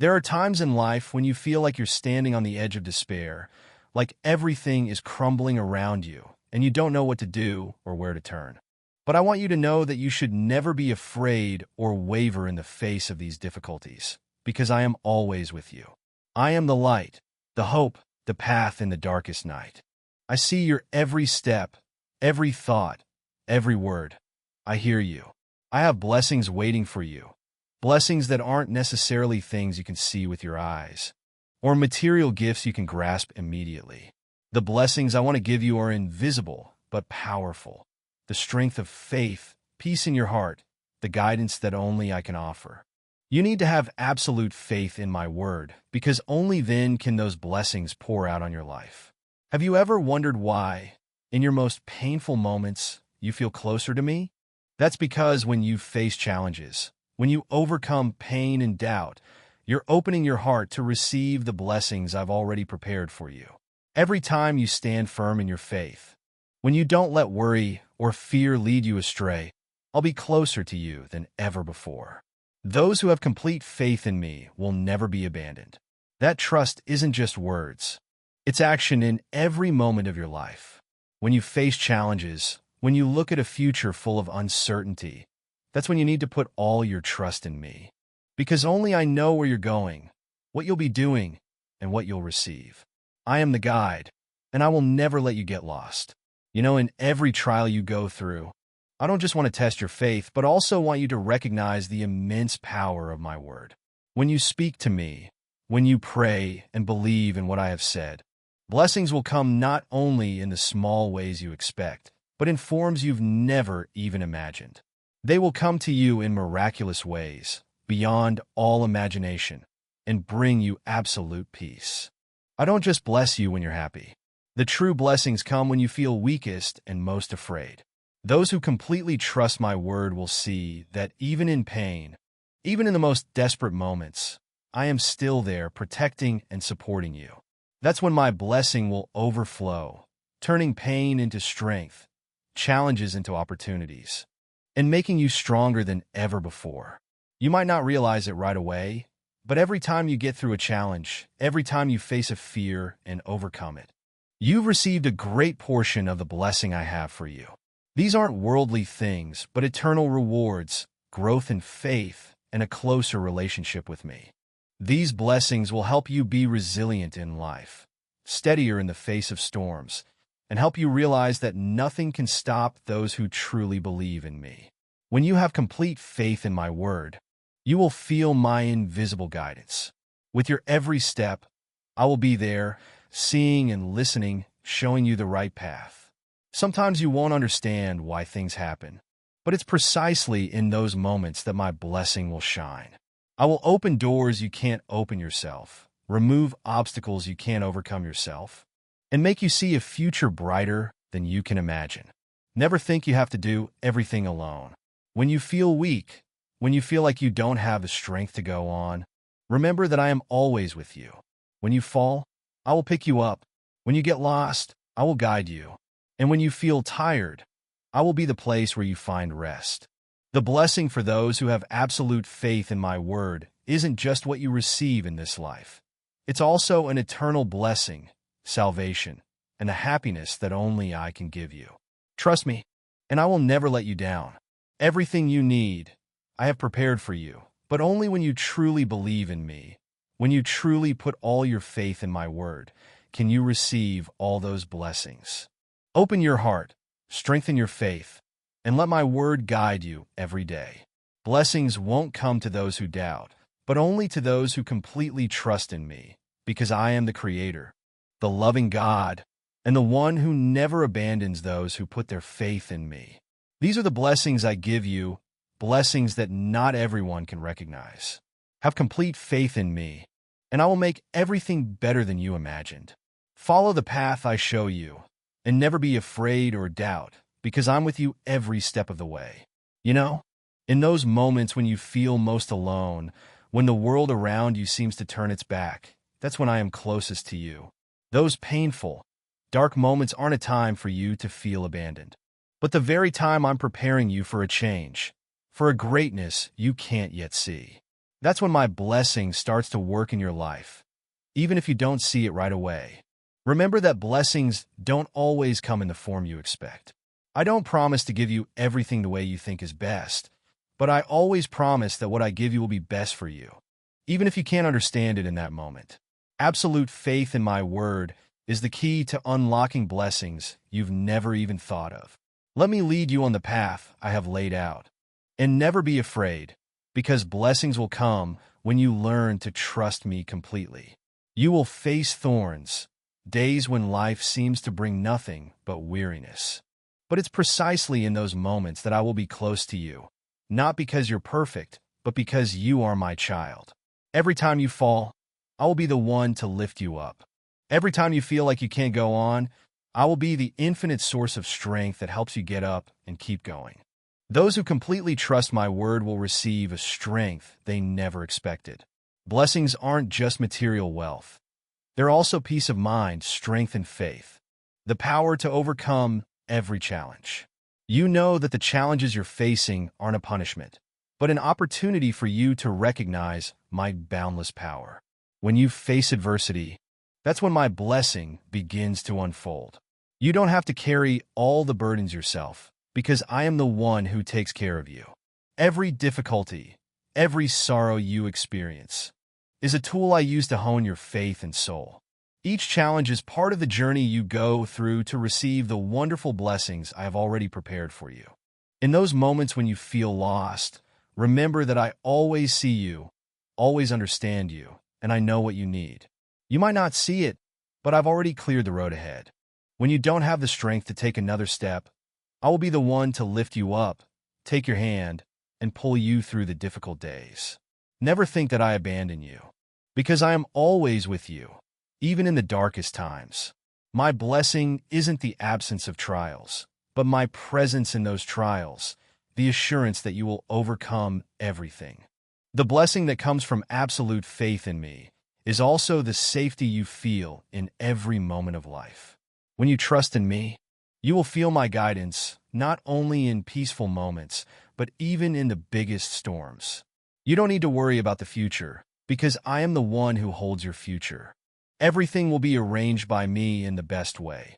There are times in life when you feel like you're standing on the edge of despair, like everything is crumbling around you, and you don't know what to do or where to turn. But I want you to know that you should never be afraid or waver in the face of these difficulties, because I am always with you. I am the light, the hope, the path in the darkest night. I see your every step, every thought, every word. I hear you. I have blessings waiting for you. Blessings that aren't necessarily things you can see with your eyes, or material gifts you can grasp immediately. The blessings I want to give you are invisible, but powerful. The strength of faith, peace in your heart, the guidance that only I can offer. You need to have absolute faith in my word, because only then can those blessings pour out on your life. Have you ever wondered why, in your most painful moments, you feel closer to me? That's because when you face challenges, when you overcome pain and doubt, you're opening your heart to receive the blessings I've already prepared for you. Every time you stand firm in your faith, when you don't let worry or fear lead you astray, I'll be closer to you than ever before. Those who have complete faith in me will never be abandoned. That trust isn't just words. It's action in every moment of your life. When you face challenges, when you look at a future full of uncertainty, that's when you need to put all your trust in me. Because only I know where you're going, what you'll be doing, and what you'll receive. I am the guide, and I will never let you get lost. In every trial you go through, I don't just want to test your faith, but also want you to recognize the immense power of my word. When you speak to me, when you pray and believe in what I have said, blessings will come not only in the small ways you expect, but in forms you've never even imagined. They will come to you in miraculous ways, beyond all imagination, and bring you absolute peace. I don't just bless you when you're happy. The true blessings come when you feel weakest and most afraid. Those who completely trust my word will see that even in pain, even in the most desperate moments, I am still there protecting and supporting you. That's when my blessing will overflow, turning pain into strength, challenges into opportunities, and making you stronger than ever before. You might not realize it right away, but every time you get through a challenge, every time you face a fear and overcome it, you've received a great portion of the blessing I have for you. These aren't worldly things, but eternal rewards, growth in faith, and a closer relationship with me. These blessings will help you be resilient in life, steadier in the face of storms, and help you realize that nothing can stop those who truly believe in me. When you have complete faith in my word, you will feel my invisible guidance. With your every step, I will be there, seeing and listening, showing you the right path. Sometimes you won't understand why things happen, but it's precisely in those moments that my blessing will shine. I will open doors you can't open yourself, remove obstacles you can't overcome yourself, and make you see a future brighter than you can imagine. Never think you have to do everything alone. When you feel weak, when you feel like you don't have the strength to go on, remember that I am always with you. When you fall, I will pick you up. When you get lost, I will guide you. And when you feel tired, I will be the place where you find rest. The blessing for those who have absolute faith in my word isn't just what you receive in this life. It's also an eternal blessing, salvation, and a happiness that only I can give you. Trust me, and I will never let you down. Everything you need, I have prepared for you, but only when you truly believe in me, when you truly put all your faith in my word, can you receive all those blessings. Open your heart, strengthen your faith, and let my word guide you every day. Blessings won't come to those who doubt, but only to those who completely trust in me, because I am the Creator, the loving God, and the one who never abandons those who put their faith in me. These are the blessings I give you, blessings that not everyone can recognize. Have complete faith in me, and I will make everything better than you imagined. Follow the path I show you, and never be afraid or doubt, because I'm with you every step of the way. In those moments when you feel most alone, when the world around you seems to turn its back, that's when I am closest to you. Those painful, dark moments aren't a time for you to feel abandoned, but the very time I'm preparing you for a change, for a greatness you can't yet see. That's when my blessing starts to work in your life, even if you don't see it right away. Remember that blessings don't always come in the form you expect. I don't promise to give you everything the way you think is best, but I always promise that what I give you will be best for you, even if you can't understand it in that moment. Absolute faith in my word is the key to unlocking blessings you've never even thought of. Let me lead you on the path I have laid out. And never be afraid, because blessings will come when you learn to trust me completely. You will face thorns, days when life seems to bring nothing but weariness. But it's precisely in those moments that I will be close to you, not because you're perfect, but because you are my child. Every time you fall, I will be the one to lift you up. Every time you feel like you can't go on, I will be the infinite source of strength that helps you get up and keep going. Those who completely trust my word will receive a strength they never expected. Blessings aren't just material wealth. They're also peace of mind, strength, and faith. The power to overcome every challenge. You know that the challenges you're facing aren't a punishment, but an opportunity for you to recognize my boundless power. When you face adversity, that's when my blessing begins to unfold. You don't have to carry all the burdens yourself, because I am the one who takes care of you. Every difficulty, every sorrow you experience, is a tool I use to hone your faith and soul. Each challenge is part of the journey you go through to receive the wonderful blessings I have already prepared for you. In those moments when you feel lost, remember that I always see you, always understand you, and I know what you need. You might not see it, but I've already cleared the road ahead. When you don't have the strength to take another step, I will be the one to lift you up, take your hand, and pull you through the difficult days. Never think that I abandon you, because I am always with you, even in the darkest times. My blessing isn't the absence of trials, but my presence in those trials, the assurance that you will overcome everything. The blessing that comes from absolute faith in me is also the safety you feel in every moment of life. When you trust in me, you will feel my guidance, not only in peaceful moments, but even in the biggest storms. You don't need to worry about the future, because I am the one who holds your future. Everything will be arranged by me in the best way.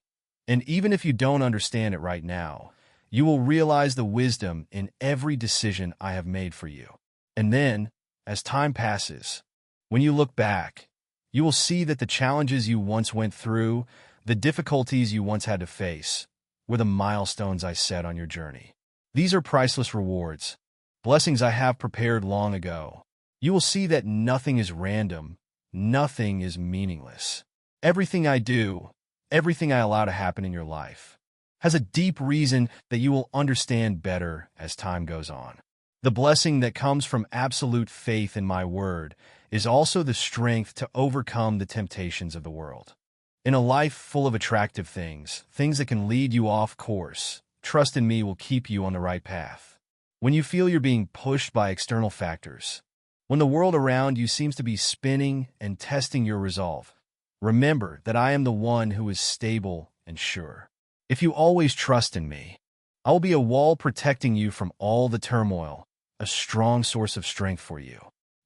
And even if you don't understand it right now, you will realize the wisdom in every decision I have made for you. And then, as time passes, when you look back, you will see that the challenges you once went through, the difficulties you once had to face, were the milestones I set on your journey. These are priceless rewards, blessings I have prepared long ago. You will see that nothing is random, nothing is meaningless. Everything I do, everything I allow to happen in your life, has a deep reason that you will understand better as time goes on. The blessing that comes from absolute faith in my word is also the strength to overcome the temptations of the world. In a life full of attractive things that can lead you off course, trust in me will keep you on the right path. When you feel you're being pushed by external factors, when the world around you seems to be spinning and testing your resolve, remember that I am the one who is stable and sure. If you always trust in me, I will be a wall protecting you from all the turmoil, a strong source of strength for you.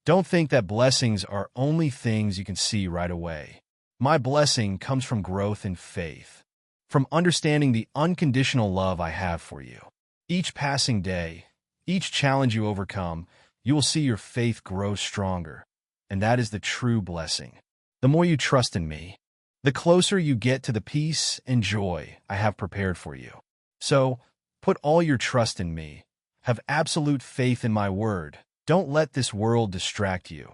Don't think that blessings are only things you can see right away. My blessing comes from growth in faith, from understanding the unconditional love I have for you. Each passing day, each challenge you overcome, you will see your faith grow stronger, and that is the true blessing. The more you trust in me, the closer you get to the peace and joy I have prepared for you. So, put all your trust in me. Have absolute faith in my word. Don't let this world distract you.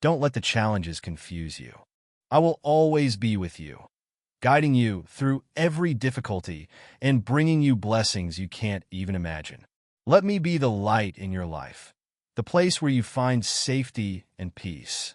Don't let the challenges confuse you. I will always be with you, guiding you through every difficulty and bringing you blessings you can't even imagine. Let me be the light in your life, the place where you find safety and peace,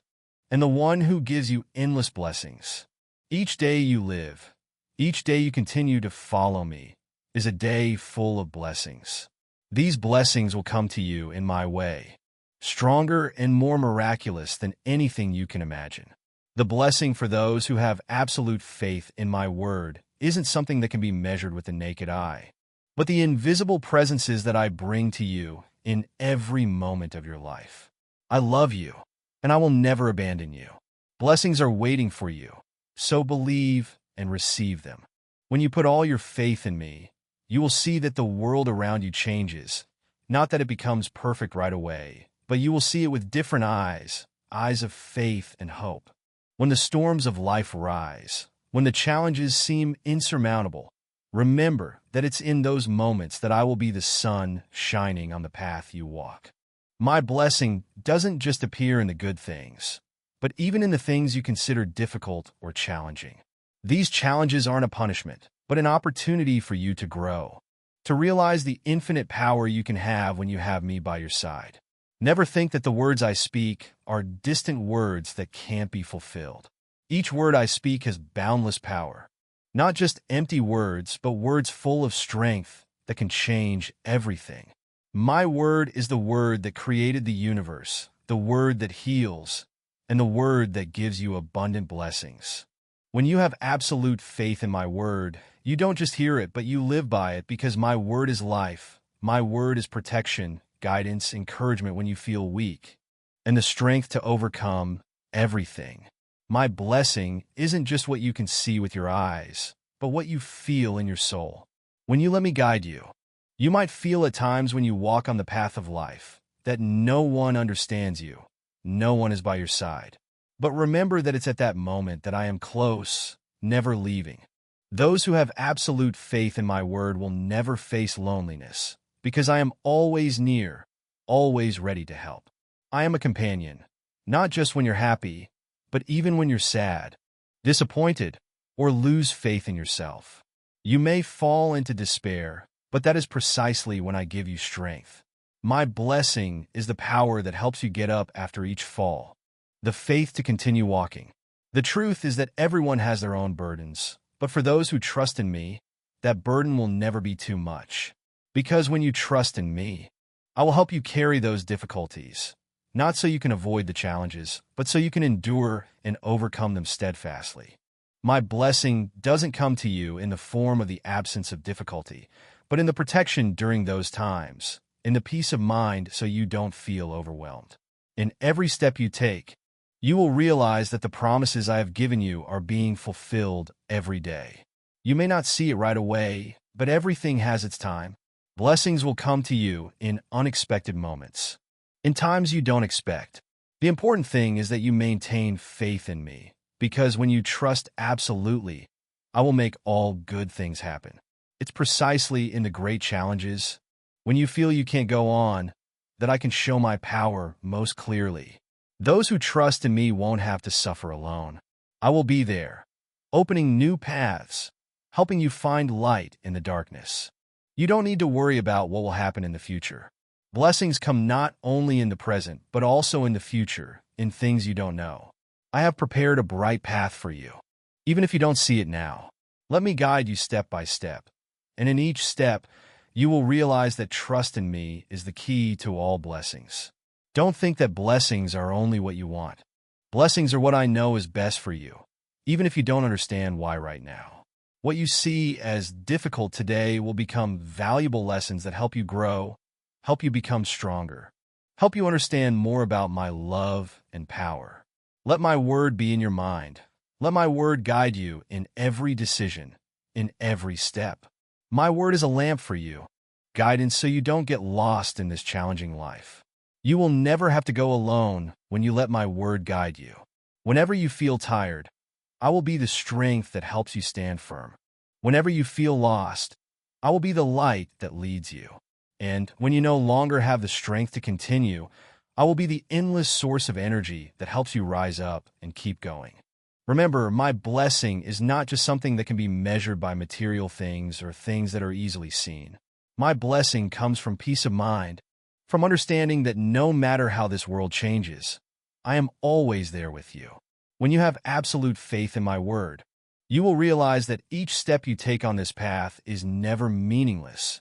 and the one who gives you endless blessings. Each day you live, each day you continue to follow me, is a day full of blessings. These blessings will come to you in my way, stronger and more miraculous than anything you can imagine. The blessing for those who have absolute faith in my word isn't something that can be measured with the naked eye, but the invisible presences that I bring to you in every moment of your life. I love you, and I will never abandon you. Blessings are waiting for you, so believe and receive them. When you put all your faith in me, you will see that the world around you changes. Not that it becomes perfect right away, but you will see it with different eyes, eyes of faith and hope. When the storms of life rise, when the challenges seem insurmountable, remember that it's in those moments that I will be the sun shining on the path you walk. My blessing doesn't just appear in the good things, but even in the things you consider difficult or challenging. These challenges aren't a punishment, but an opportunity for you to grow, to realize the infinite power you can have when you have me by your side. Never think that the words I speak are distant words that can't be fulfilled. Each word I speak has boundless power. Not just empty words, but words full of strength that can change everything. My word is the word that created the universe, the word that heals, and the word that gives you abundant blessings. When you have absolute faith in my word, you don't just hear it, but you live by it, because my word is life. My word is protection, guidance, encouragement when you feel weak, and the strength to overcome everything. My blessing isn't just what you can see with your eyes, but what you feel in your soul. When you let me guide you, you might feel at times when you walk on the path of life that no one understands you, no one is by your side. But remember that it's at that moment that I am close, never leaving. Those who have absolute faith in my word will never face loneliness, because I am always near, always ready to help. I am a companion, not just when you're happy, but even when you're sad, disappointed, or lose faith in yourself. You may fall into despair, but that is precisely when I give you strength. My blessing is the power that helps you get up after each fall, the faith to continue walking. The truth is that everyone has their own burdens, but for those who trust in me, that burden will never be too much. Because when you trust in me, I will help you carry those difficulties, not so you can avoid the challenges, but so you can endure and overcome them steadfastly. My blessing doesn't come to you in the form of the absence of difficulty, but in the protection during those times, in the peace of mind so you don't feel overwhelmed. In every step you take, you will realize that the promises I have given you are being fulfilled every day. You may not see it right away, but everything has its time. Blessings will come to you in unexpected moments, in times you don't expect. The important thing is that you maintain faith in me, because when you trust absolutely, I will make all good things happen. It's precisely in the great challenges, when you feel you can't go on, that I can show my power most clearly. Those who trust in me won't have to suffer alone. I will be there, opening new paths, helping you find light in the darkness. You don't need to worry about what will happen in the future. Blessings come not only in the present, but also in the future, in things you don't know. I have prepared a bright path for you, even if you don't see it now. Let me guide you step by step, and in each step, you will realize that trust in me is the key to all blessings. Don't think that blessings are only what you want. Blessings are what I know is best for you, even if you don't understand why right now. What you see as difficult today will become valuable lessons that help you grow, help you become stronger, help you understand more about my love and power. Let my word be in your mind. Let my word guide you in every decision, in every step. My word is a lamp for you, guidance so you don't get lost in this challenging life. You will never have to go alone when you let my word guide you. Whenever you feel tired, I will be the strength that helps you stand firm. Whenever you feel lost, I will be the light that leads you. And when you no longer have the strength to continue, I will be the endless source of energy that helps you rise up and keep going. Remember, my blessing is not just something that can be measured by material things or things that are easily seen. My blessing comes from peace of mind, from understanding that no matter how this world changes, I am always there with you. When you have absolute faith in my word, you will realize that each step you take on this path is never meaningless,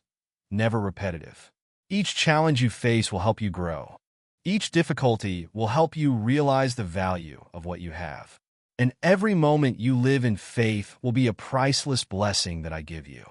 never repetitive. Each challenge you face will help you grow. Each difficulty will help you realize the value of what you have. And every moment you live in faith will be a priceless blessing that I give you.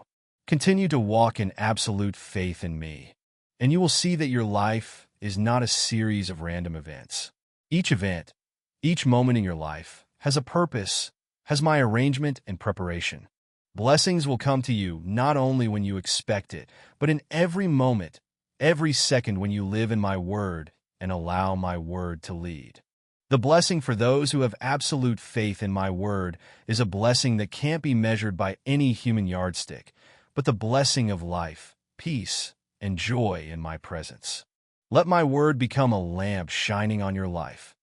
Continue to walk in absolute faith in me, and you will see that your life is not a series of random events. Each event, each moment in your life, has a purpose, has my arrangement and preparation. Blessings will come to you not only when you expect it, but in every moment, every second when you live in my word and allow my word to lead. The blessing for those who have absolute faith in my word is a blessing that can't be measured by any human yardstick, but the blessing of life, peace, and joy in my presence. Let my word become a lamp shining on your life.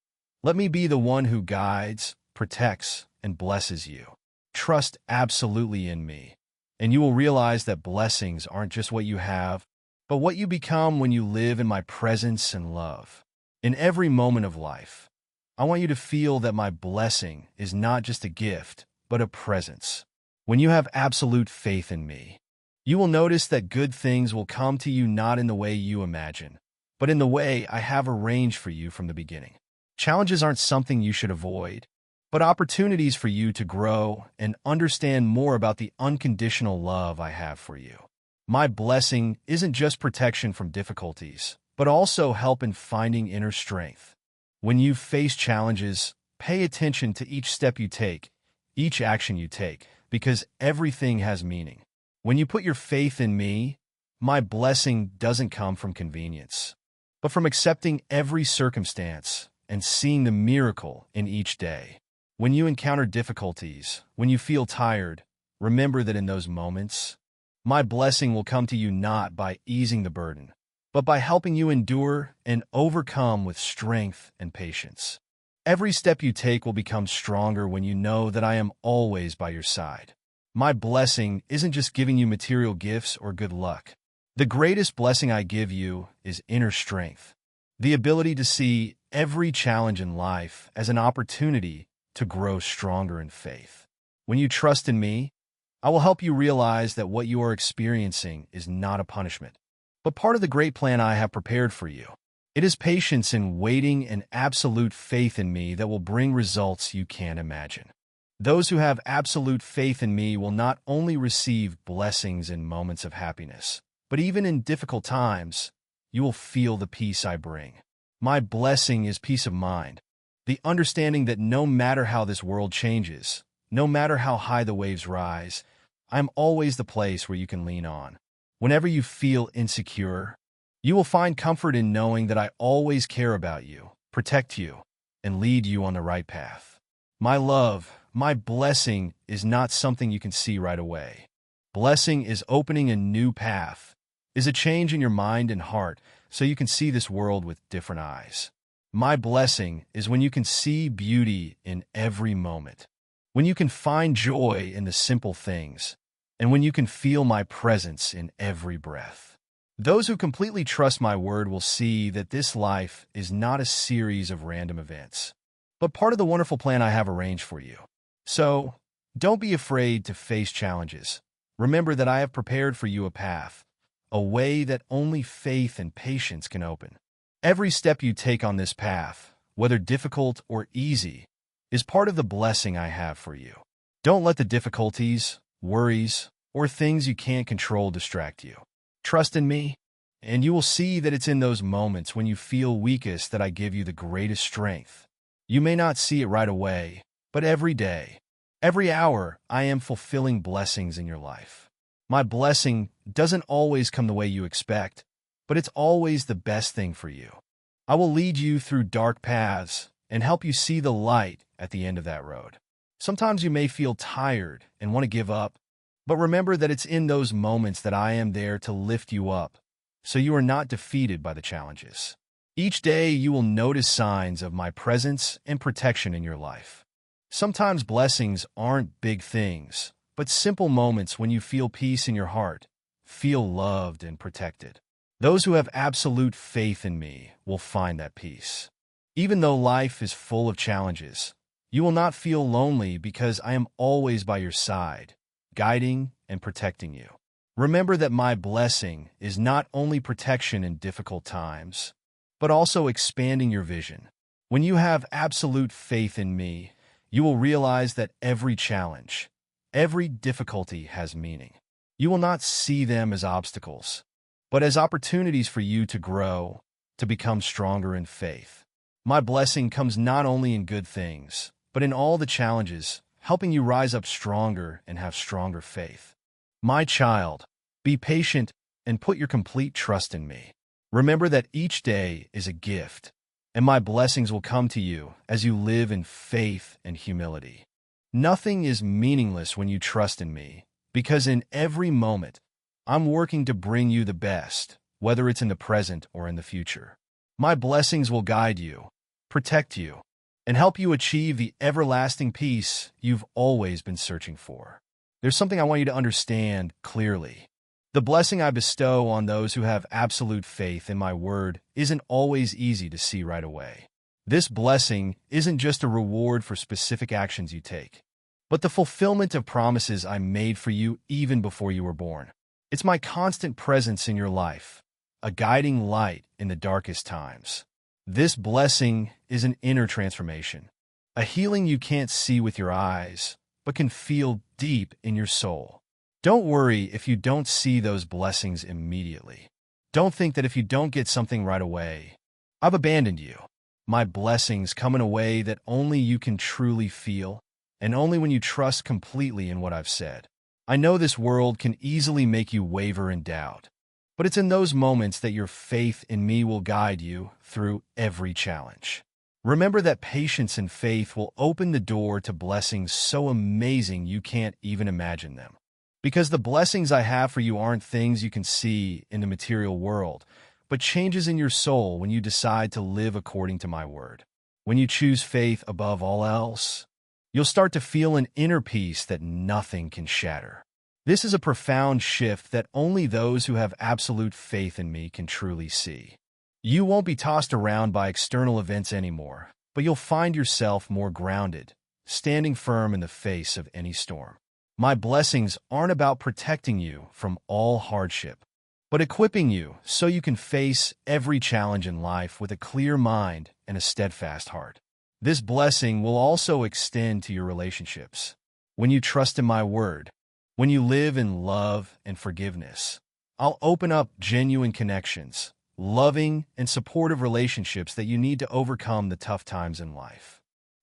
Let me be the one who guides, protects, and blesses you. Trust absolutely in me, and you will realize that blessings aren't just what you have, but what you become when you live in my presence and love. In every moment of life, I want you to feel that my blessing is not just a gift, but a presence. When you have absolute faith in me, you will notice that good things will come to you not in the way you imagine, but in the way I have arranged for you from the beginning. Challenges aren't something you should avoid, but opportunities for you to grow and understand more about the unconditional love I have for you. My blessing isn't just protection from difficulties, but also help in finding inner strength. When you face challenges, pay attention to each step you take, each action you take, because everything has meaning. When you put your faith in me, my blessing doesn't come from convenience, but from accepting every circumstance and seeing the miracle in each day. When you encounter difficulties, when you feel tired, remember that in those moments, my blessing will come to you not by easing the burden, but by helping you endure and overcome with strength and patience. Every step you take will become stronger when you know that I am always by your side. My blessing isn't just giving you material gifts or good luck. The greatest blessing I give you is inner strength, the ability to see every challenge in life as an opportunity to grow stronger in faith. When you trust in me, I will help you realize that what you are experiencing is not a punishment, but part of the great plan I have prepared for you. It is patience in waiting and absolute faith in me that will bring results you can't imagine. Those who have absolute faith in me will not only receive blessings in moments of happiness, but even in difficult times, you will feel the peace I bring. My blessing is peace of mind, the understanding that no matter how this world changes, no matter how high the waves rise, I am always the place where you can lean on. Whenever you feel insecure, you will find comfort in knowing that I always care about you, protect you, and lead you on the right path. My love, my blessing is not something you can see right away. Blessing is opening a new path, is a change in your mind and heart so you can see this world with different eyes. My blessing is when you can see beauty in every moment, when you can find joy in the simple things, and when you can feel my presence in every breath. Those who completely trust my word will see that this life is not a series of random events, but part of the wonderful plan I have arranged for you. So, don't be afraid to face challenges. Remember that I have prepared for you a path, a way that only faith and patience can open. Every step you take on this path, whether difficult or easy, is part of the blessing I have for you. Don't let the difficulties, worries, or things you can't control distract you. Trust in me, and you will see that it's in those moments when you feel weakest that I give you the greatest strength. You may not see it right away, but every day, every hour, I am fulfilling blessings in your life. My blessing doesn't always come the way you expect, but it's always the best thing for you. I will lead you through dark paths and help you see the light at the end of that road. Sometimes you may feel tired and want to give up, but remember that it's in those moments that I am there to lift you up, so you are not defeated by the challenges. Each day you will notice signs of my presence and protection in your life. Sometimes blessings aren't big things, but simple moments when you feel peace in your heart, feel loved and protected. Those who have absolute faith in me will find that peace. Even though life is full of challenges, you will not feel lonely because I am always by your side, guiding and protecting you. Remember that my blessing is not only protection in difficult times, but also expanding your vision. When you have absolute faith in me, you will realize that every challenge, every difficulty has meaning. You will not see them as obstacles, but as opportunities for you to grow, to become stronger in faith. My blessing comes not only in good things, but in all the challenges, helping you rise up stronger and have stronger faith. My child, be patient and put your complete trust in me. Remember that each day is a gift, and my blessings will come to you as you live in faith and humility. Nothing is meaningless when you trust in me, because in every moment, I'm working to bring you the best, whether it's in the present or in the future. My blessings will guide you, protect you, and help you achieve the everlasting peace you've always been searching for. There's something I want you to understand clearly. The blessing I bestow on those who have absolute faith in my word isn't always easy to see right away. This blessing isn't just a reward for specific actions you take, but the fulfillment of promises I made for you even before you were born. It's my constant presence in your life, a guiding light in the darkest times. This blessing is an inner transformation, a healing you can't see with your eyes, but can feel deep in your soul. Don't worry if you don't see those blessings immediately. Don't think that if you don't get something right away, I've abandoned you. My blessings come in a way that only you can truly feel, and only when you trust completely in what I've said. I know this world can easily make you waver and doubt, but it's in those moments that your faith in me will guide you through every challenge. Remember that patience and faith will open the door to blessings so amazing you can't even imagine them. Because the blessings I have for you aren't things you can see in the material world, but changes in your soul when you decide to live according to my word. When you choose faith above all else, you'll start to feel an inner peace that nothing can shatter. This is a profound shift that only those who have absolute faith in me can truly see. You won't be tossed around by external events anymore, but you'll find yourself more grounded, standing firm in the face of any storm. My blessings aren't about protecting you from all hardship, but equipping you so you can face every challenge in life with a clear mind and a steadfast heart. This blessing will also extend to your relationships. When you trust in my word, when you live in love and forgiveness, I'll open up genuine connections, loving and supportive relationships that you need to overcome the tough times in life.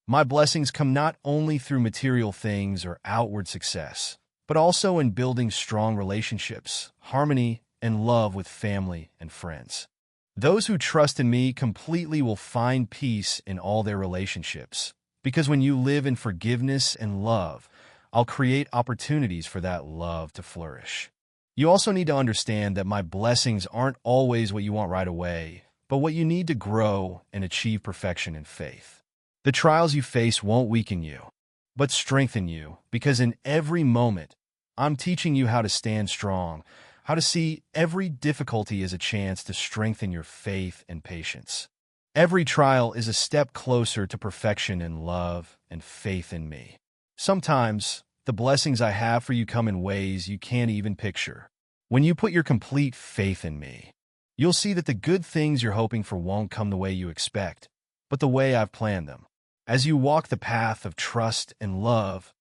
My blessings come not only through material things or outward success, but also in building strong relationships, harmony, and love with family and friends. Those who trust in me completely will find peace in all their relationships, because when you live in forgiveness and love, I'll create opportunities for that love to flourish. You also need to understand that my blessings aren't always what you want right away, but what you need to grow and achieve perfection in faith. The trials you face won't weaken you, but strengthen you, because in every moment, I'm teaching you how to stand strong, how to see every difficulty as a chance to strengthen your faith and patience. Every trial is a step closer to perfection in love and faith in me. Sometimes, the blessings I have for you come in ways you can't even picture. When you put your complete faith in me, you'll see that the good things you're hoping for won't come the way you expect, but the way I've planned them. As you walk the path of trust and love,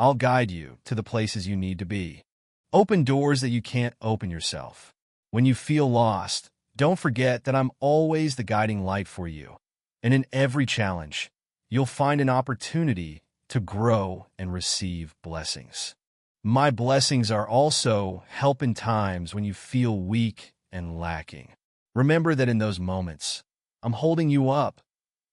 I'll guide you to the places you need to be. Open doors that you can't open yourself. When you feel lost, don't forget that I'm always the guiding light for you. And in every challenge, you'll find an opportunity to grow and receive blessings. My blessings are also help in times when you feel weak and lacking. Remember that in those moments, I'm holding you up,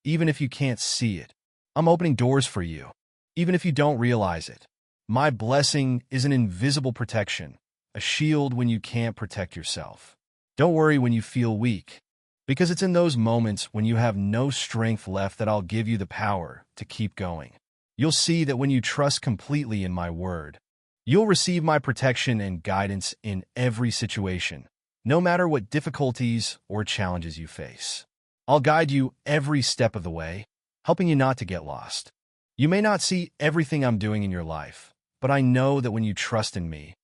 even if you can't see it. I'm opening doors for you, even if you don't realize it. My blessing is an invisible protection, a shield when you can't protect yourself. Don't worry when you feel weak, because it's in those moments when you have no strength left that I'll give you the power to keep going. You'll see that when you trust completely in my word, you'll receive my protection and guidance in every situation, no matter what difficulties or challenges you face. I'll guide you every step of the way, helping you not to get lost. You may not see everything I'm doing in your life, but I know that when you trust in me,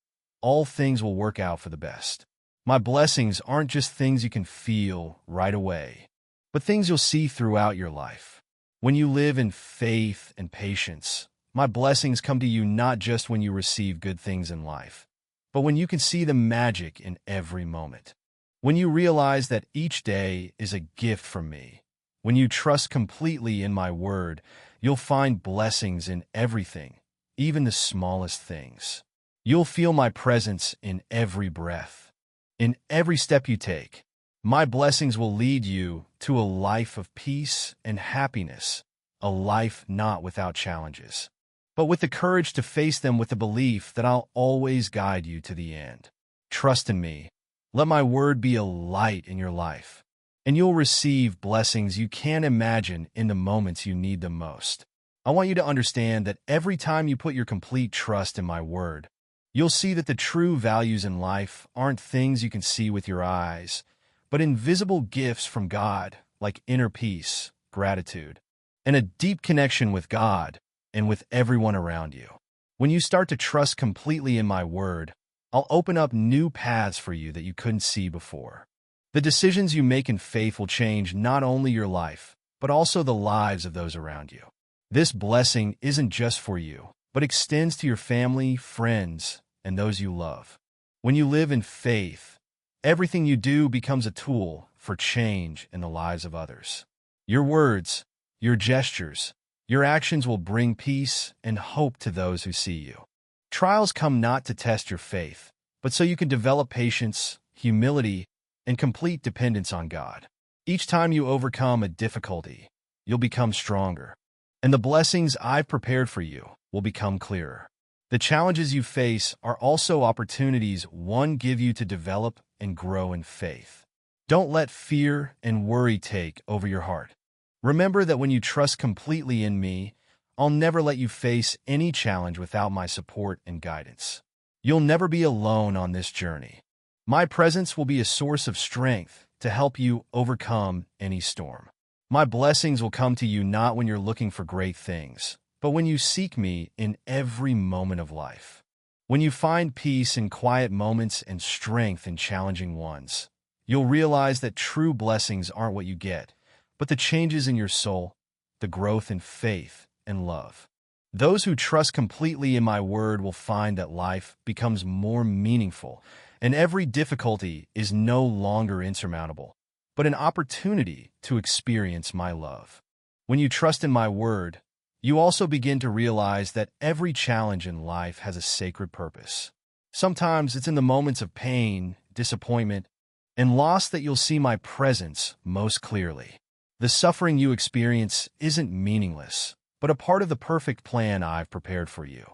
all things will work out for the best. My blessings aren't just things you can feel right away, but things you'll see throughout your life. When you live in faith and patience, my blessings come to you not just when you receive good things in life, but when you can see the magic in every moment. When you realize that each day is a gift from me, when you trust completely in my word, you'll find blessings in everything, even the smallest things. You'll feel my presence in every breath, in every step you take. My blessings will lead you to a life of peace and happiness, a life not without challenges, but with the courage to face them with the belief that I'll always guide you to the end. Trust in me. Let my word be a light in your life, and you'll receive blessings you can't imagine in the moments you need them most. I want you to understand that every time you put your complete trust in my word, you'll see that the true values in life aren't things you can see with your eyes, but invisible gifts from God, like inner peace, gratitude, and a deep connection with God and with everyone around you. When you start to trust completely in my word, I'll open up new paths for you that you couldn't see before. The decisions you make in faith will change not only your life, but also the lives of those around you. This blessing isn't just for you, but extends to your family, friends, and those you love. When you live in faith, everything you do becomes a tool for change in the lives of others. Your words, your gestures, your actions will bring peace and hope to those who see you. Trials come not to test your faith, but so you can develop patience, humility, and complete dependence on God. Each time you overcome a difficulty, you'll become stronger, and the blessings I've prepared for you will become clearer. The challenges you face are also opportunities give you to develop and grow in faith. Don't let fear and worry take over your heart. Remember that when you trust completely in me, I'll never let you face any challenge without my support and guidance. You'll never be alone on this journey. My presence will be a source of strength to help you overcome any storm. My blessings will come to you not when you're looking for great things, but when you seek me in every moment of life. When you find peace in quiet moments and strength in challenging ones, you'll realize that true blessings aren't what you get, but the changes in your soul, the growth in faith and love. Those who trust completely in my word will find that life becomes more meaningful, and every difficulty is no longer insurmountable, but an opportunity to experience my love. When you trust in my word, you also begin to realize that every challenge in life has a sacred purpose. Sometimes it's in the moments of pain, disappointment, and loss that you'll see my presence most clearly. The suffering you experience isn't meaningless, but a part of the perfect plan I've prepared for you.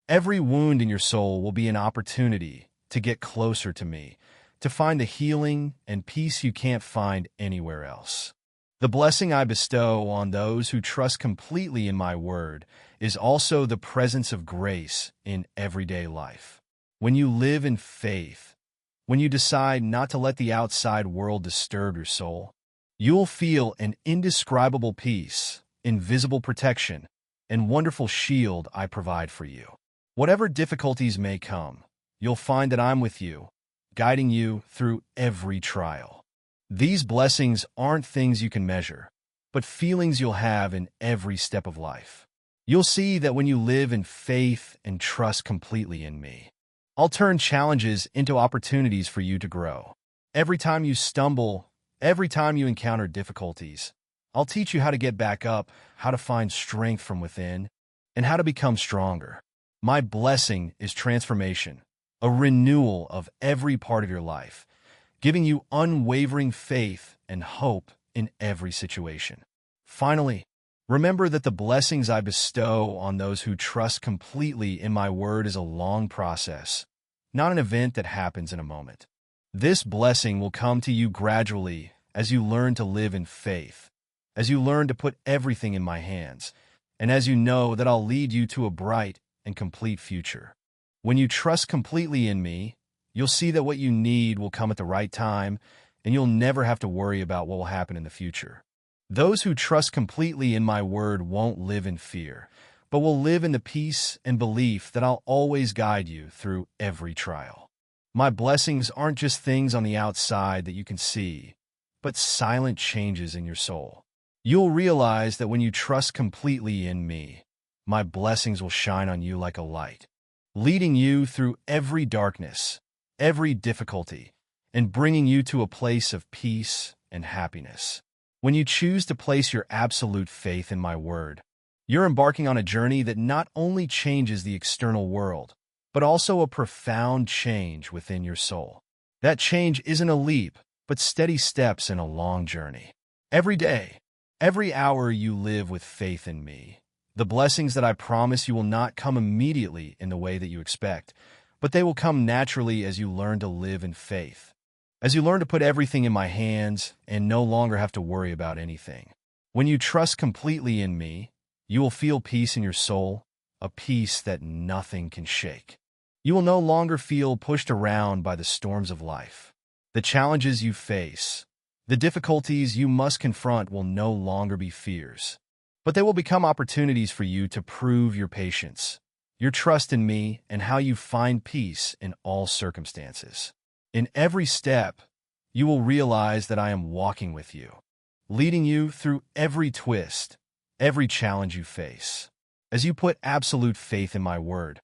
Every wound in your soul will be an opportunity to get closer to me, to find the healing and peace you can't find anywhere else. The blessing I bestow on those who trust completely in my word is also the presence of grace in everyday life. When you live in faith, when you decide not to let the outside world disturb your soul, you'll feel an indescribable peace, invisible protection, and wonderful shield I provide for you. Whatever difficulties may come, you'll find that I'm with you, guiding you through every trial. These blessings aren't things you can measure, but feelings you'll have in every step of life. You'll see that when you live in faith and trust completely in me, I'll turn challenges into opportunities for you to grow. Every time you stumble, every time you encounter difficulties, I'll teach you how to get back up, how to find strength from within, and how to become stronger. My blessing is transformation, a renewal of every part of your life, giving you unwavering faith and hope in every situation. Finally, remember that the blessings I bestow on those who trust completely in my word is a long process, not an event that happens in a moment. This blessing will come to you gradually as you learn to live in faith, as you learn to put everything in my hands, and as you know that I'll lead you to a bright and complete future. When you trust completely in me, you'll see that what you need will come at the right time, and you'll never have to worry about what will happen in the future. Those who trust completely in my word won't live in fear, but will live in the peace and belief that I'll always guide you through every trial. My blessings aren't just things on the outside that you can see, but silent changes in your soul. You'll realize that when you trust completely in me, my blessings will shine on you like a light, leading you through every darkness, every difficulty, and bringing you to a place of peace and happiness. When you choose to place your absolute faith in my word, you're embarking on a journey that not only changes the external world, but also a profound change within your soul. That change isn't a leap, but steady steps in a long journey. Every day, every hour you live with faith in me. The blessings that I promise you will not come immediately in the way that you expect, but they will come naturally as you learn to live in faith. As you learn to put everything in my hands and no longer have to worry about anything. When you trust completely in me, you will feel peace in your soul, a peace that nothing can shake. You will no longer feel pushed around by the storms of life. The challenges you face, the difficulties you must confront will no longer be fears, but they will become opportunities for you to prove your patience, your trust in me, and how you find peace in all circumstances. In every step, you will realize that I am walking with you, leading you through every twist, every challenge you face. As you put absolute faith in my word,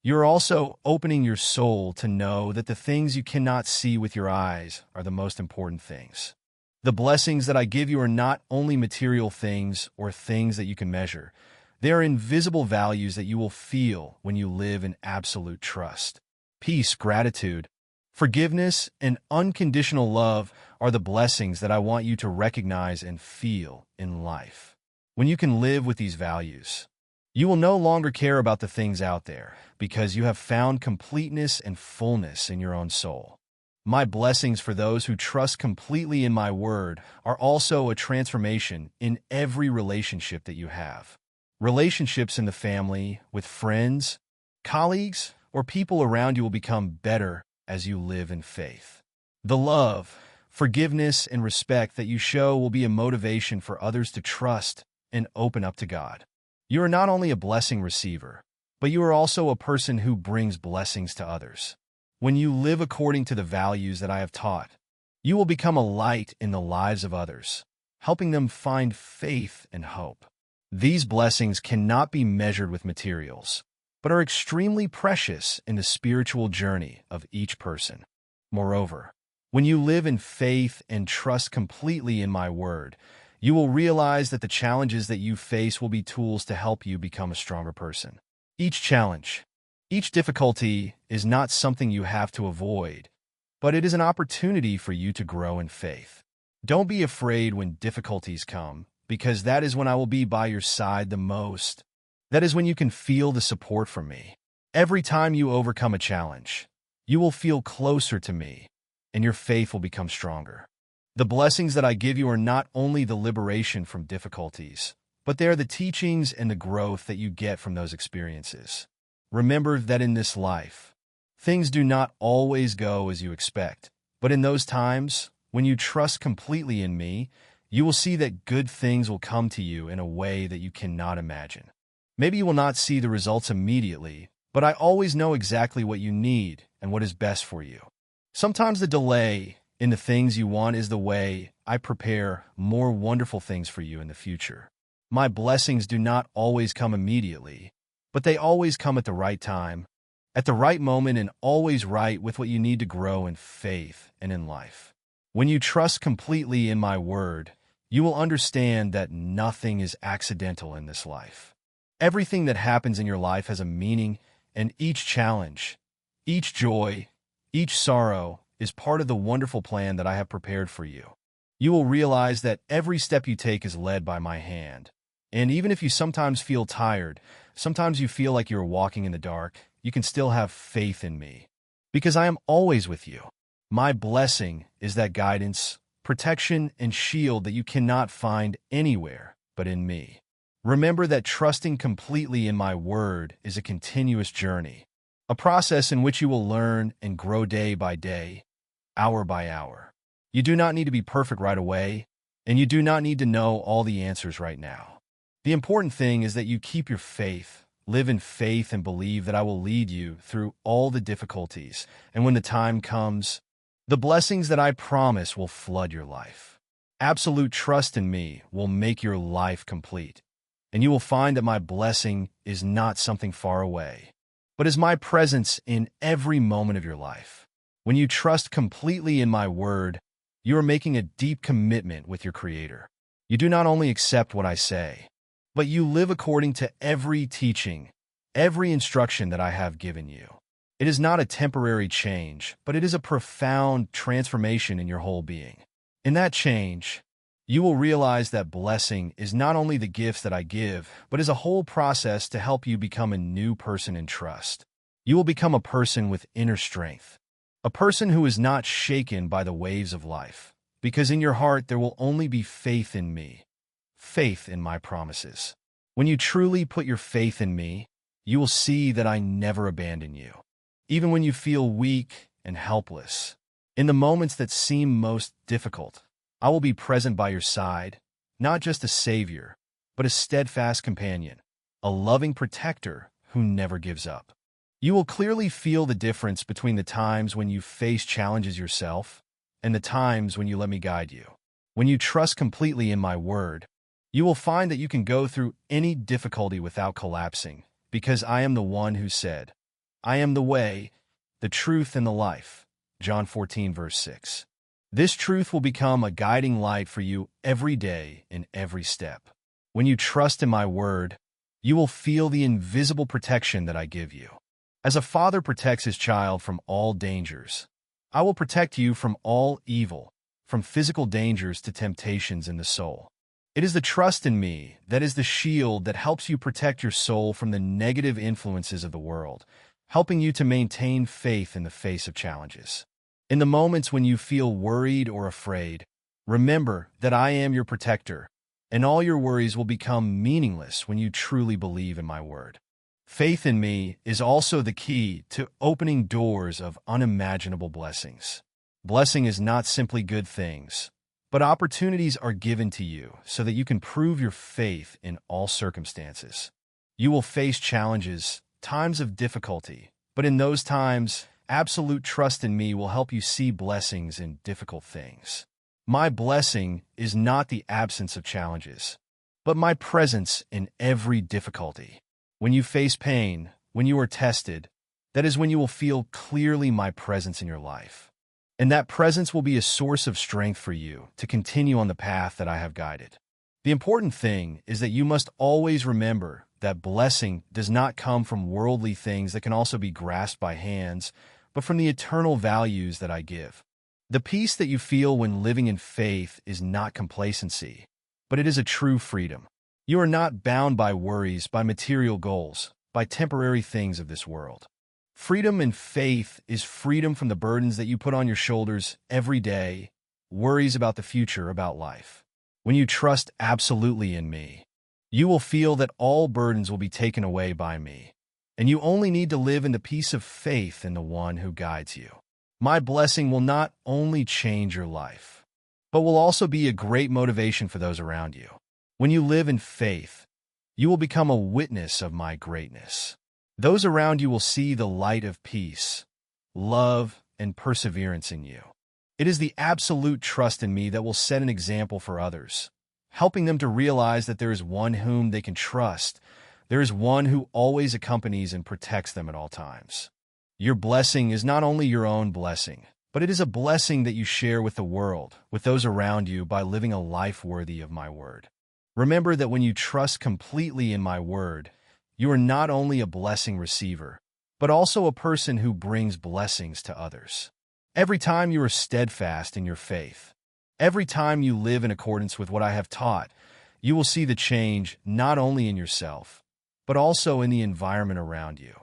you're also opening your soul to know that the things you cannot see with your eyes are the most important things. The blessings that I give you are not only material things or things that you can measure. They are invisible values that you will feel when you live in absolute trust. Peace, gratitude, forgiveness, and unconditional love are the blessings that I want you to recognize and feel in life. When you can live with these values, you will no longer care about the things out there because you have found completeness and fullness in your own soul. My blessings for those who trust completely in my word are also a transformation in every relationship that you have. Relationships in the family, with friends, colleagues, or people around you will become better as you live in faith. The love, forgiveness, and respect that you show will be a motivation for others to trust and open up to God. You are not only a blessing receiver, but you are also a person who brings blessings to others. When you live according to the values that I have taught, you will become a light in the lives of others, helping them find faith and hope. These blessings cannot be measured with materials, but are extremely precious in the spiritual journey of each person. Moreover, when you live in faith and trust completely in my word, you will realize that the challenges that you face will be tools to help you become a stronger person. Each challenge, each difficulty is not something you have to avoid, but it is an opportunity for you to grow in faith. Don't be afraid when difficulties come, because that is when I will be by your side the most. That is when you can feel the support from me. Every time you overcome a challenge, you will feel closer to me, and your faith will become stronger. The blessings that I give you are not only the liberation from difficulties, but they are the teachings and the growth that you get from those experiences. Remember that in this life, things do not always go as you expect, but in those times, when you trust completely in me, you will see that good things will come to you in a way that you cannot imagine. Maybe you will not see the results immediately, but I always know exactly what you need and what is best for you. Sometimes the delay in the things you want is the way I prepare more wonderful things for you in the future. My blessings do not always come immediately, but they always come at the right time, at the right moment, and always right with what you need to grow in faith and in life. When you trust completely in my word, you will understand that nothing is accidental in this life. Everything that happens in your life has a meaning, and each challenge, each joy, each sorrow is part of the wonderful plan that I have prepared for you. You will realize that every step you take is led by my hand. And even if you sometimes feel tired, sometimes you feel like you're walking in the dark, you can still have faith in me, because I am always with you. My blessing is that guidance, protection, and shield that you cannot find anywhere but in me. Remember that trusting completely in my word is a continuous journey, a process in which you will learn and grow day by day, hour by hour. You do not need to be perfect right away, and you do not need to know all the answers right now. The important thing is that you keep your faith, live in faith, and believe that I will lead you through all the difficulties, and when the time comes, the blessings that I promise will flood your life. Absolute trust in me will make your life complete, and you will find that my blessing is not something far away, but is my presence in every moment of your life. When you trust completely in my word, you are making a deep commitment with your Creator. You do not only accept what I say, but you live according to every teaching, every instruction that I have given you. It is not a temporary change, but it is a profound transformation in your whole being. In that change, you will realize that blessing is not only the gifts that I give, but is a whole process to help you become a new person in trust. You will become a person with inner strength, a person who is not shaken by the waves of life, because in your heart there will only be faith in me, faith in my promises. When you truly put your faith in me, you will see that I never abandon you. Even when you feel weak and helpless, in the moments that seem most difficult, I will be present by your side, not just a savior, but a steadfast companion, a loving protector who never gives up. You will clearly feel the difference between the times when you face challenges yourself and the times when you let me guide you. When you trust completely in my word, you will find that you can go through any difficulty without collapsing, because I am the one who said, I am the way, the truth, and the life. John 14, verse 6. This truth will become a guiding light for you every day in every step. When you trust in my word, you will feel the invisible protection that I give you. As a father protects his child from all dangers, I will protect you from all evil, from physical dangers to temptations in the soul. It is the trust in me that is the shield that helps you protect your soul from the negative influences of the world, helping you to maintain faith in the face of challenges. In the moments when you feel worried or afraid, remember that I am your protector, and all your worries will become meaningless when you truly believe in my word. Faith in me is also the key to opening doors of unimaginable blessings. Blessing is not simply good things, but opportunities are given to you so that you can prove your faith in all circumstances. You will face challenges, times of difficulty, but in those times, absolute trust in me will help you see blessings in difficult things. My blessing is not the absence of challenges, but my presence in every difficulty. When you face pain, when you are tested, that is when you will feel clearly my presence in your life. And that presence will be a source of strength for you to continue on the path that I have guided. The important thing is that you must always remember that blessing does not come from worldly things that can also be grasped by hands, but from the eternal values that I give. The peace that you feel when living in faith is not complacency, but it is a true freedom. You are not bound by worries, by material goals, by temporary things of this world. Freedom in faith is freedom from the burdens that you put on your shoulders every day, worries about the future, about life. When you trust absolutely in me, you will feel that all burdens will be taken away by me, and you only need to live in the peace of faith in the one who guides you. My blessing will not only change your life, but will also be a great motivation for those around you. When you live in faith, you will become a witness of my greatness. Those around you will see the light of peace, love, and perseverance in you. It is the absolute trust in me that will set an example for others, helping them to realize that there is one whom they can trust. There is one who always accompanies and protects them at all times. Your blessing is not only your own blessing, but it is a blessing that you share with the world, with those around you, by living a life worthy of my word. Remember that when you trust completely in my word, you are not only a blessing receiver, but also a person who brings blessings to others. Every time you are steadfast in your faith, every time you live in accordance with what I have taught, you will see the change not only in yourself, but also in the environment around you.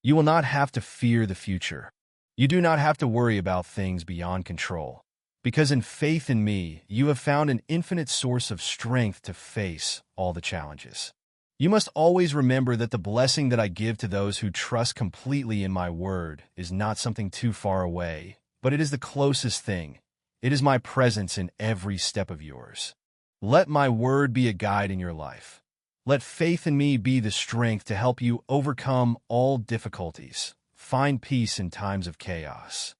You will not have to fear the future. You do not have to worry about things beyond control, because in faith in me, you have found an infinite source of strength to face all the challenges. You must always remember that the blessing that I give to those who trust completely in my word is not something too far away, but it is the closest thing. It is my presence in every step of yours. Let my word be a guide in your life. Let faith in me be the strength to help you overcome all difficulties, find peace in times of chaos.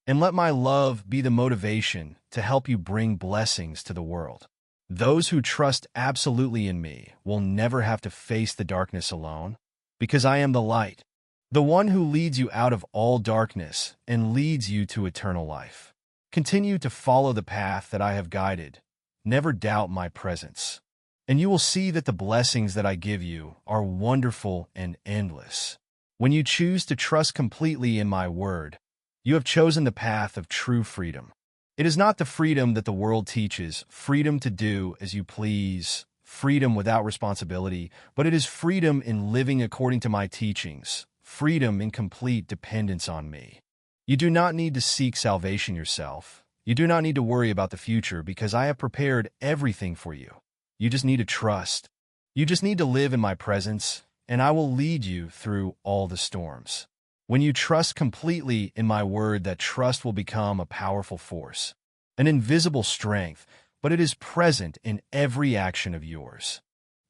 And let my love be the motivation to help you bring blessings to the world. Those who trust absolutely in me will never have to face the darkness alone, because I am the light. the one who leads you out of all darkness and leads you to eternal life. Continue to follow the path that I have guided. Never doubt my presence. And you will see that the blessings that I give you are wonderful and endless. When you choose to trust completely in my word, you have chosen the path of true freedom. It is not the freedom that the world teaches, freedom to do as you please, freedom without responsibility, but it is freedom in living according to my teachings, freedom in complete dependence on me. You do not need to seek salvation yourself. You do not need to worry about the future because I have prepared everything for you. You just need to trust. You just need to live in my presence, and I will lead you through all the storms. When you trust completely in my word, that trust will become a powerful force, an invisible strength, but it is present in every action of yours.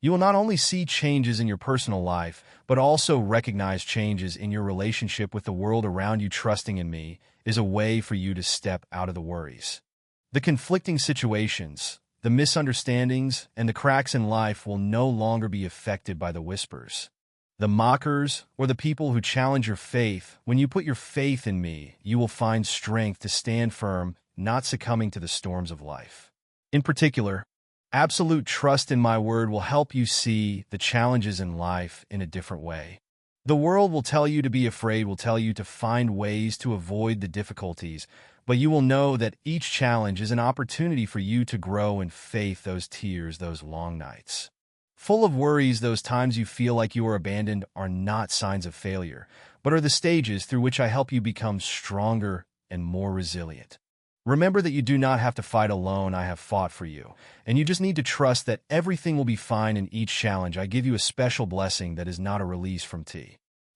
You will not only see changes in your personal life, but also recognize changes in your relationship with the world around you. Trusting in me is a way for you to step out of the worries. The conflicting situations, the misunderstandings, and the cracks in life will no longer be affected by the whispers, the mockers, or the people who challenge your faith. When you put your faith in me, you will find strength to stand firm, not succumbing to the storms of life. In particular, absolute trust in my word will help you see the challenges in life in a different way. The world will tell you to be afraid, will tell you to find ways to avoid the difficulties, but you will know that each challenge is an opportunity for you to grow in faith. Those tears, those long nights, full of worries, those times you feel like you are abandoned, are not signs of failure, but are the stages through which I help you become stronger and more resilient. Remember that you do not have to fight alone. I have fought for you, and you just need to trust that everything will be fine in each challenge. I give you a special blessing that is not a release from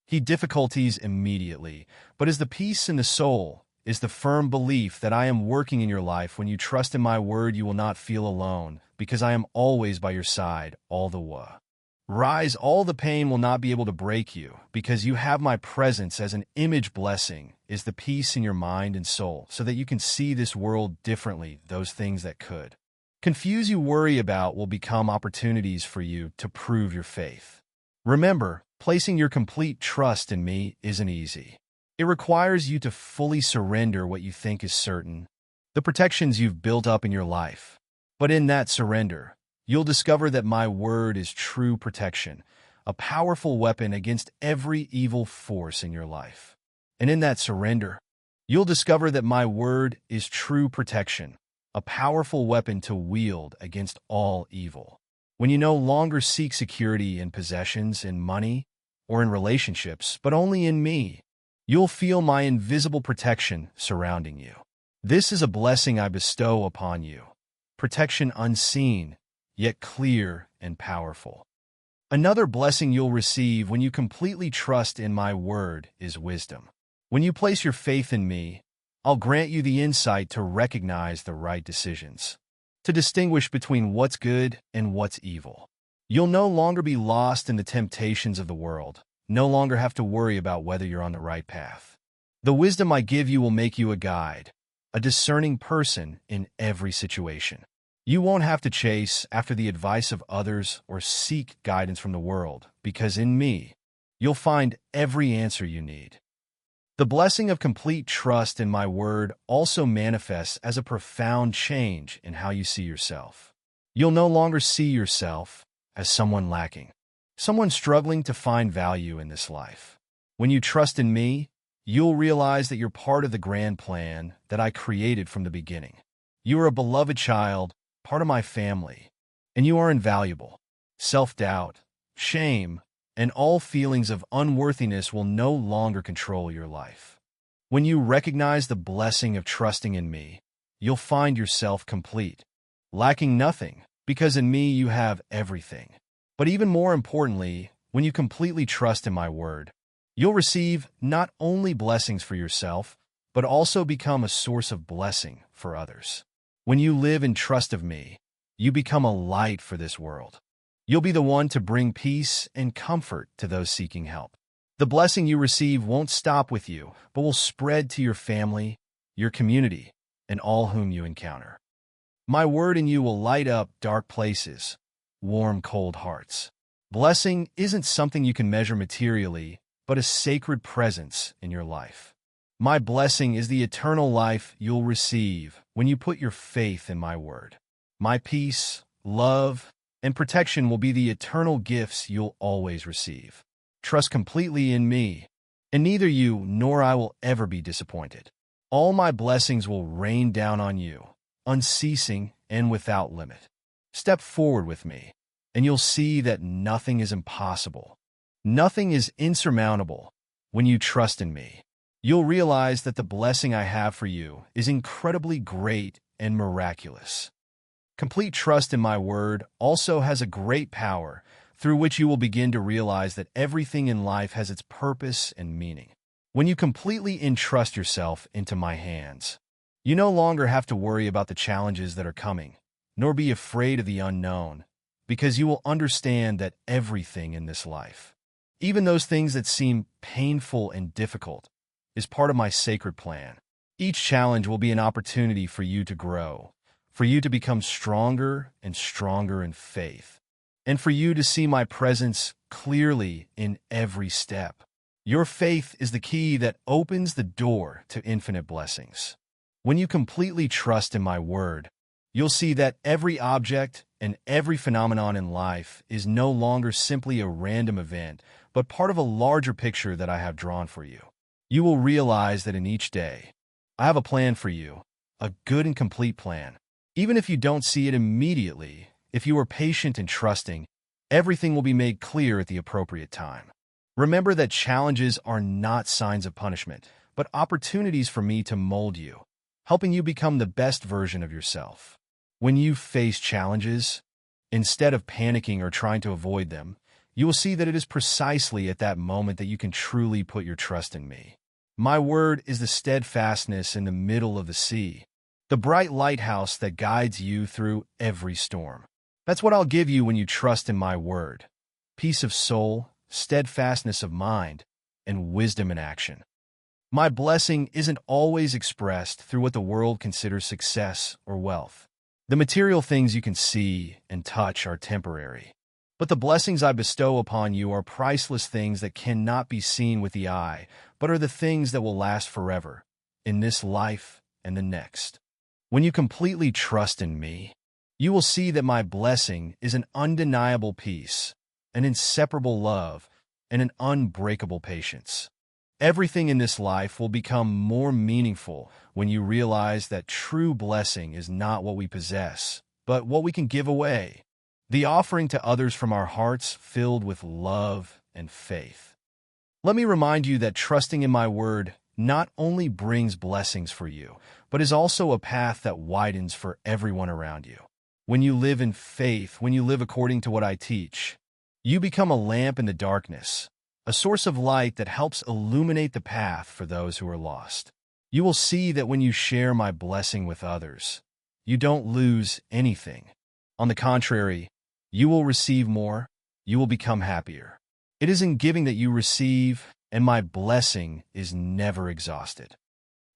difficulties immediately, but is the peace in the soul, is the firm belief that I am working in your life. When you trust in my word, you will not feel alone, because I am always by your side all the way. Rise, all the pain will not be able to break you, because you have my presence as an image. Blessing is the peace in your mind and soul, so that you can see this world differently. Those things that could confuse you, worry about, will become opportunities for you to prove your faith. Remember, placing your complete trust in me isn't easy. It requires you to fully surrender what you think is certain, the protections you've built up in your life. But in that surrender, you'll discover that my word is true protection, a powerful weapon against every evil force in your life. And in that surrender, you'll discover that my word is true protection, a powerful weapon to wield against all evil. When you no longer seek security in possessions, in money, or in relationships, but only in me, you'll feel my invisible protection surrounding you. This is a blessing I bestow upon you, protection unseen, yet clear and powerful. Another blessing you'll receive when you completely trust in my word is wisdom. When you place your faith in me, I'll grant you the insight to recognize the right decisions, to distinguish between what's good and what's evil. You'll no longer be lost in the temptations of the world, no longer have to worry about whether you're on the right path. The wisdom I give you will make you a guide, a discerning person in every situation. You won't have to chase after the advice of others or seek guidance from the world, because in me, you'll find every answer you need. The blessing of complete trust in my word also manifests as a profound change in how you see yourself. You'll no longer see yourself as someone lacking, someone struggling to find value in this life. When you trust in me, you'll realize that you're part of the grand plan that I created from the beginning. You are a beloved child, part of my family, and you are invaluable. Self-doubt, shame, and all feelings of unworthiness will no longer control your life. When you recognize the blessing of trusting in me, you'll find yourself complete, lacking nothing, because in me you have everything. But even more importantly, when you completely trust in my word, you'll receive not only blessings for yourself, but also become a source of blessing for others. When you live in trust of me, you become a light for this world. You'll be the one to bring peace and comfort to those seeking help. The blessing you receive won't stop with you, but will spread to your family, your community, and all whom you encounter. My word in you will light up dark places, warm cold hearts. Blessing isn't something you can measure materially, but a sacred presence in your life. My blessing is the eternal life you'll receive when you put your faith in my word. My peace, love, and protection will be the eternal gifts you'll always receive. Trust completely in me, and neither you nor I will ever be disappointed. All my blessings will rain down on you, unceasing and without limit. Step forward with me, and you'll see that nothing is impossible. Nothing is insurmountable when you trust in me. You'll realize that the blessing I have for you is incredibly great and miraculous. Complete trust in my word also has a great power through which you will begin to realize that everything in life has its purpose and meaning. When you completely entrust yourself into my hands, you no longer have to worry about the challenges that are coming, nor be afraid of the unknown, because you will understand that everything in this life, even those things that seem painful and difficult, is part of my sacred plan. Each challenge will be an opportunity for you to grow, for you to become stronger and stronger in faith, and for you to see my presence clearly in every step. Your faith is the key that opens the door to infinite blessings. When you completely trust in my word, you'll see that every object and every phenomenon in life is no longer simply a random event, but part of a larger picture that I have drawn for you. You will realize that in each day, I have a plan for you, a good and complete plan. Even if you don't see it immediately, if you are patient and trusting, everything will be made clear at the appropriate time. Remember that challenges are not signs of punishment, but opportunities for me to mold you, helping you become the best version of yourself. When you face challenges, instead of panicking or trying to avoid them, you will see that it is precisely at that moment that you can truly put your trust in me. My word is the steadfastness in the middle of the sea, the bright lighthouse that guides you through every storm. That's what I'll give you when you trust in my word: peace of soul, steadfastness of mind, and wisdom in action. My blessing isn't always expressed through what the world considers success or wealth. The material things you can see and touch are temporary, but the blessings I bestow upon you are priceless things that cannot be seen with the eye, but are the things that will last forever, in this life and the next. When you completely trust in me, you will see that my blessing is an undeniable peace, an inseparable love, and an unbreakable patience. Everything in this life will become more meaningful when you realize that true blessing is not what we possess, but what we can give away, the offering to others from our hearts filled with love and faith. Let me remind you that trusting in my word not only brings blessings for you, but is also a path that widens for everyone around you. When you live in faith, when you live according to what I teach, you become a lamp in the darkness, a source of light that helps illuminate the path for those who are lost. You will see that when you share my blessing with others, you don't lose anything. On the contrary, you will receive more, you will become happier. It is in giving that you receive, and my blessing is never exhausted.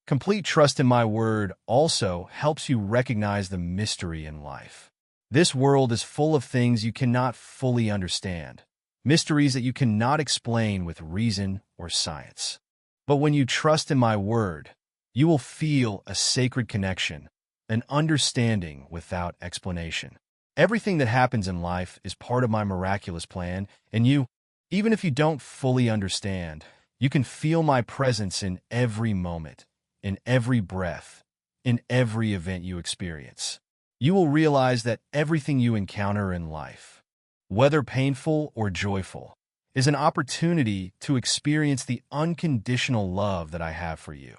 Complete trust in my word also helps you recognize the mystery in life. This world is full of things you cannot fully understand, mysteries that you cannot explain with reason or science. But when you trust in my word, you will feel a sacred connection, an understanding without explanation. Everything that happens in life is part of my miraculous plan, and you, even if you don't fully understand, you can feel my presence in every moment, in every breath, in every event you experience. You will realize that everything you encounter in life, whether painful or joyful, is an opportunity to experience the unconditional love that I have for you.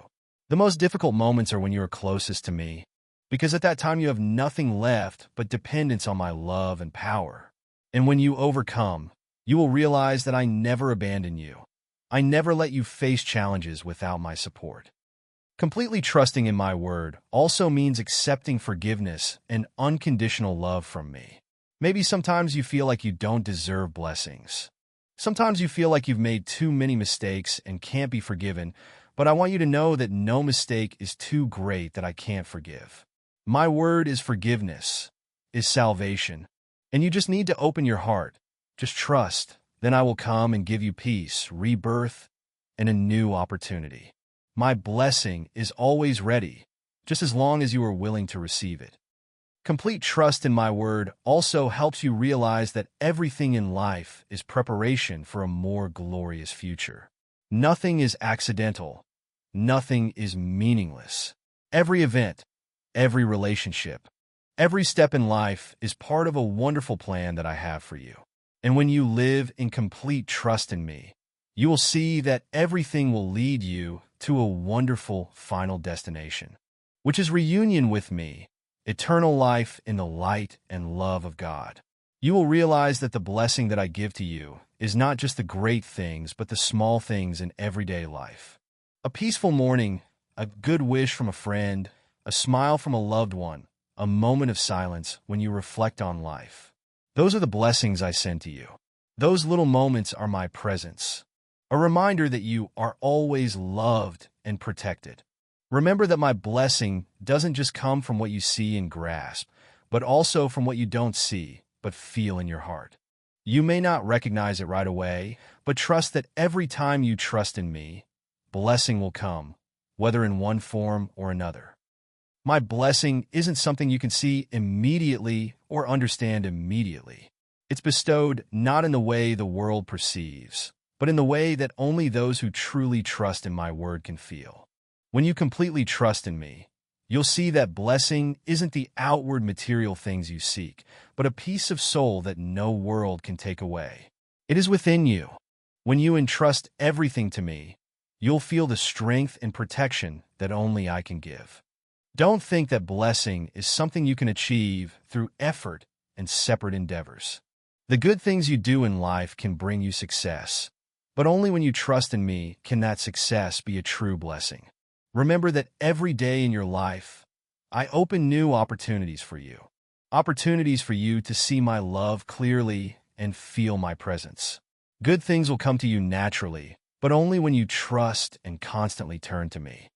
The most difficult moments are when you are closest to me, because at that time you have nothing left but dependence on my love and power. And when you overcome, you will realize that I never abandon you. I never let you face challenges without my support. Completely trusting in my word also means accepting forgiveness and unconditional love from me. Maybe sometimes you feel like you don't deserve blessings. Sometimes you feel like you've made too many mistakes and can't be forgiven, but I want you to know that no mistake is too great that I can't forgive. My word is forgiveness, is salvation, and you just need to open your heart. Just trust, Then I will come and give you peace, rebirth, and a new opportunity. My blessing is always ready, just as long as you are willing to receive it. Complete trust in my word also helps you realize that everything in life is preparation for a more glorious future. Nothing is accidental. Nothing is meaningless. Every event, every relationship, every step in life is part of a wonderful plan that I have for you. And when you live in complete trust in me, you will see that everything will lead you to a wonderful final destination, which is reunion with me, eternal life in the light and love of God. You will realize that the blessing that I give to you is not just the great things, but the small things in everyday life. A peaceful morning, a good wish from a friend, a smile from a loved one, a moment of silence when you reflect on life. Those are the blessings I send to you. Those little moments are my presence, a reminder that you are always loved and protected. Remember that my blessing doesn't just come from what you see and grasp, but also from what you don't see, but feel in your heart. You may not recognize it right away, but trust that every time you trust in me, blessing will come, whether in one form or another. My blessing isn't something you can see immediately or understand immediately. It's bestowed not in the way the world perceives, but in the way that only those who truly trust in my word can feel. When you completely trust in me, you'll see that blessing isn't the outward material things you seek, but a peace of soul that no world can take away. It is within you. When you entrust everything to me, you'll feel the strength and protection that only I can give. Don't think that blessing is something you can achieve through effort and separate endeavors. The good things you do in life can bring you success, but only when you trust in me can that success be a true blessing. Remember that every day in your life, I open new opportunities for you. Opportunities for you to see my love clearly and feel my presence. Good things will come to you naturally, but only when you trust and constantly turn to me.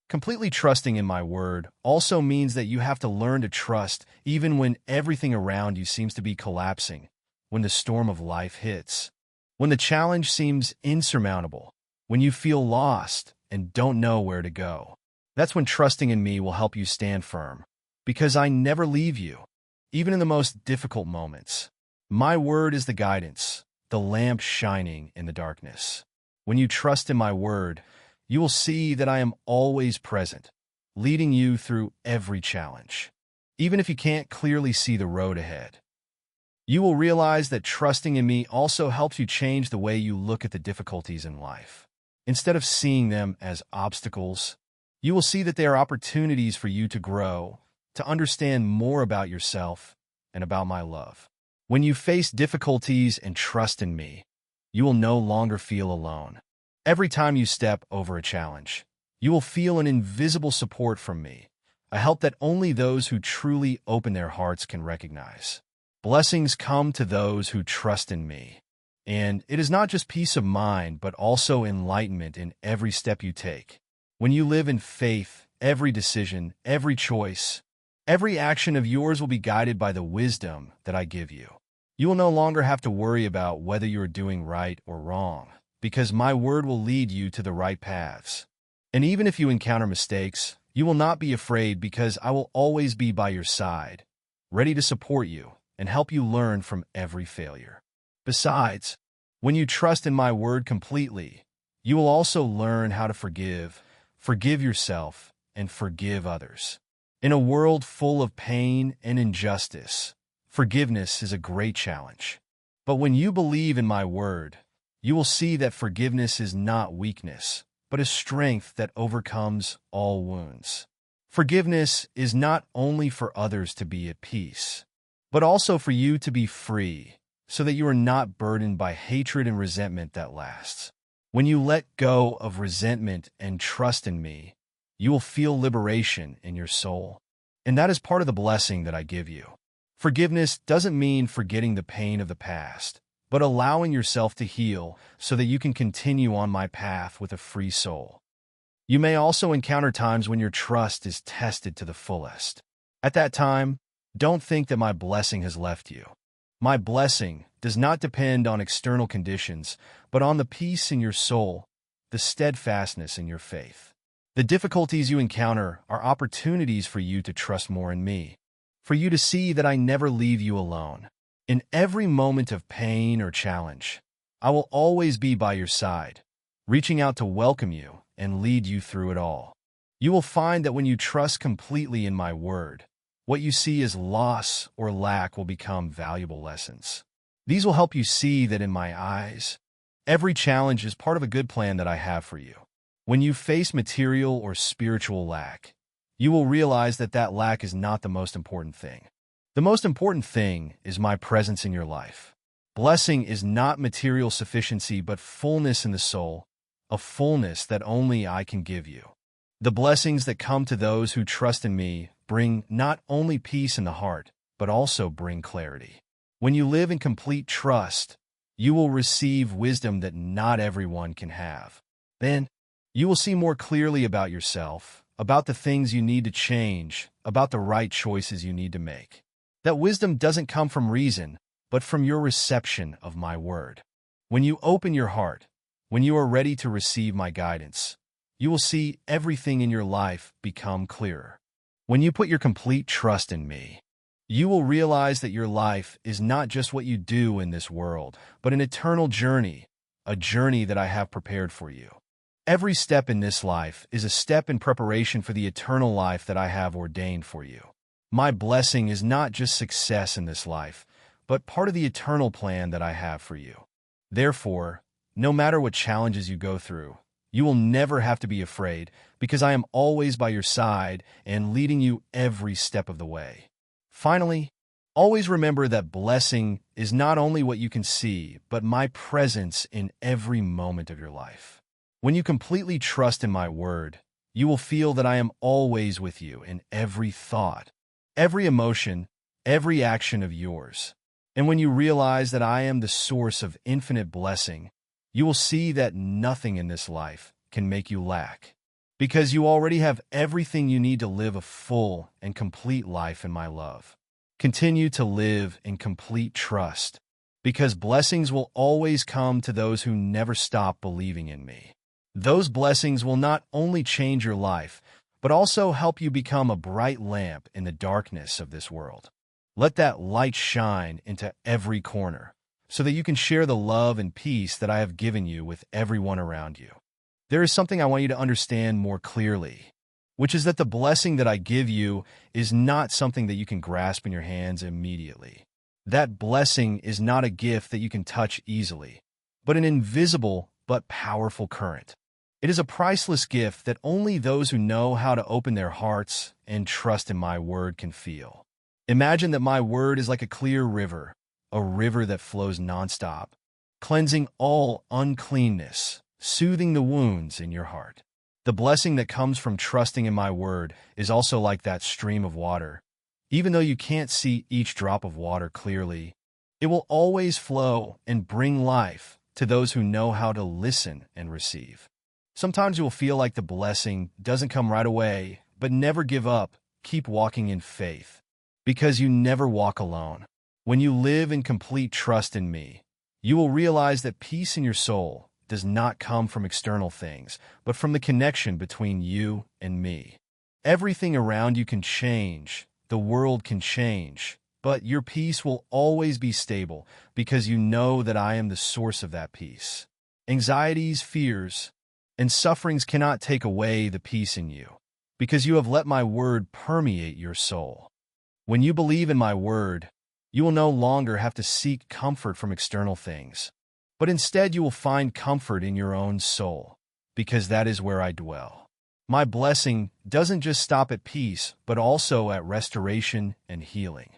Completely trusting in my word also means that you have to learn to trust even when everything around you seems to be collapsing, when the storm of life hits, when the challenge seems insurmountable, when you feel lost and don't know where to go. That's when trusting in me will help you stand firm, because I never leave you, even in the most difficult moments. My word is the guidance, the lamp shining in the darkness. When you trust in my word, you will see that I am always present, leading you through every challenge, even if you can't clearly see the road ahead. You will realize that trusting in me also helps you change the way you look at the difficulties in life. Instead of seeing them as obstacles, you will see that they are opportunities for you to grow, to understand more about yourself and about my love. When you face difficulties and trust in me, you will no longer feel alone. Every time you step over a challenge, you will feel an invisible support from me, a help that only those who truly open their hearts can recognize. Blessings come to those who trust in me. And it is not just peace of mind, but also enlightenment in every step you take. When you live in faith, every decision, every choice, every action of yours will be guided by the wisdom that I give you. You will no longer have to worry about whether you are doing right or wrong, because my word will lead you to the right paths. And even if you encounter mistakes, you will not be afraid, because I will always be by your side, ready to support you and help you learn from every failure. Besides, when you trust in my word completely, you will also learn how to forgive yourself, and forgive others. In a world full of pain and injustice, forgiveness is a great challenge. But when you believe in my word, you will see that forgiveness is not weakness, but a strength that overcomes all wounds. Forgiveness is not only for others to be at peace, but also for you to be free, so that you are not burdened by hatred and resentment that lasts. When you let go of resentment and trust in me, you will feel liberation in your soul. And that is part of the blessing that I give you. Forgiveness doesn't mean forgetting the pain of the past, but allowing yourself to heal so that you can continue on my path with a free soul. You may also encounter times when your trust is tested to the fullest. At that time, don't think that my blessing has left you. My blessing does not depend on external conditions, but on the peace in your soul, the steadfastness in your faith. The difficulties you encounter are opportunities for you to trust more in me, for you to see that I never leave you alone. In every moment of pain or challenge, I will always be by your side, reaching out to welcome you and lead you through it all. You will find that when you trust completely in my word, what you see as loss or lack will become valuable lessons. These will help you see that in my eyes, every challenge is part of a good plan that I have for you. When you face material or spiritual lack, you will realize that that lack is not the most important thing. The most important thing is my presence in your life. Blessing is not material sufficiency but fullness in the soul, a fullness that only I can give you. The blessings that come to those who trust in me bring not only peace in the heart, but also bring clarity. When you live in complete trust, you will receive wisdom that not everyone can have. Then, you will see more clearly about yourself, about the things you need to change, about the right choices you need to make. That wisdom doesn't come from reason, but from your reception of my word. When you open your heart, when you are ready to receive my guidance, you will see everything in your life become clearer. When you put your complete trust in me, you will realize that your life is not just what you do in this world, but an eternal journey, a journey that I have prepared for you. Every step in this life is a step in preparation for the eternal life that I have ordained for you. My blessing is not just success in this life, but part of the eternal plan that I have for you. Therefore, no matter what challenges you go through, you will never have to be afraid because I am always by your side and leading you every step of the way. Finally, always remember that blessing is not only what you can see, but my presence in every moment of your life. When you completely trust in my word, you will feel that I am always with you in every thought, every emotion, every action of yours. And when you realize that I am the source of infinite blessing, you will see that nothing in this life can make you lack, because you already have everything you need to live a full and complete life in my love. Continue to live in complete trust, because blessings will always come to those who never stop believing in me. Those blessings will not only change your life, but also help you become a bright lamp in the darkness of this world. Let that light shine into every corner, so that you can share the love and peace that I have given you with everyone around you. There is something I want you to understand more clearly, which is that the blessing that I give you is not something that you can grasp in your hands immediately. That blessing is not a gift that you can touch easily, but an invisible but powerful current. It is a priceless gift that only those who know how to open their hearts and trust in my word can feel. Imagine that my word is like a clear river, a river that flows nonstop, cleansing all uncleanness, soothing the wounds in your heart. The blessing that comes from trusting in my word is also like that stream of water. Even though you can't see each drop of water clearly, it will always flow and bring life to those who know how to listen and receive. Sometimes you will feel like the blessing doesn't come right away, but never give up. Keep walking in faith, because you never walk alone. When you live in complete trust in me, you will realize that peace in your soul does not come from external things, but from the connection between you and me. Everything around you can change, the world can change, but your peace will always be stable because you know that I am the source of that peace. Anxieties, fears, and sufferings cannot take away the peace in you, because you have let my word permeate your soul. When you believe in my word, you will no longer have to seek comfort from external things, but instead you will find comfort in your own soul, because that is where I dwell. My blessing doesn't just stop at peace, but also at restoration and healing.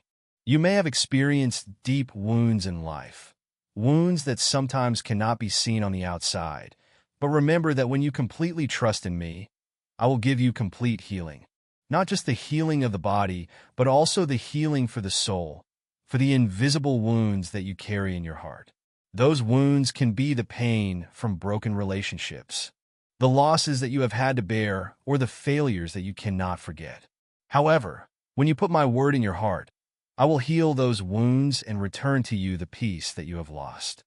You may have experienced deep wounds in life, wounds that sometimes cannot be seen on the outside, but remember that when you completely trust in me, I will give you complete healing. Not just the healing of the body, but also the healing for the soul, for the invisible wounds that you carry in your heart. Those wounds can be the pain from broken relationships, the losses that you have had to bear, or the failures that you cannot forget. However, when you put my word in your heart, I will heal those wounds and return to you the peace that you have lost.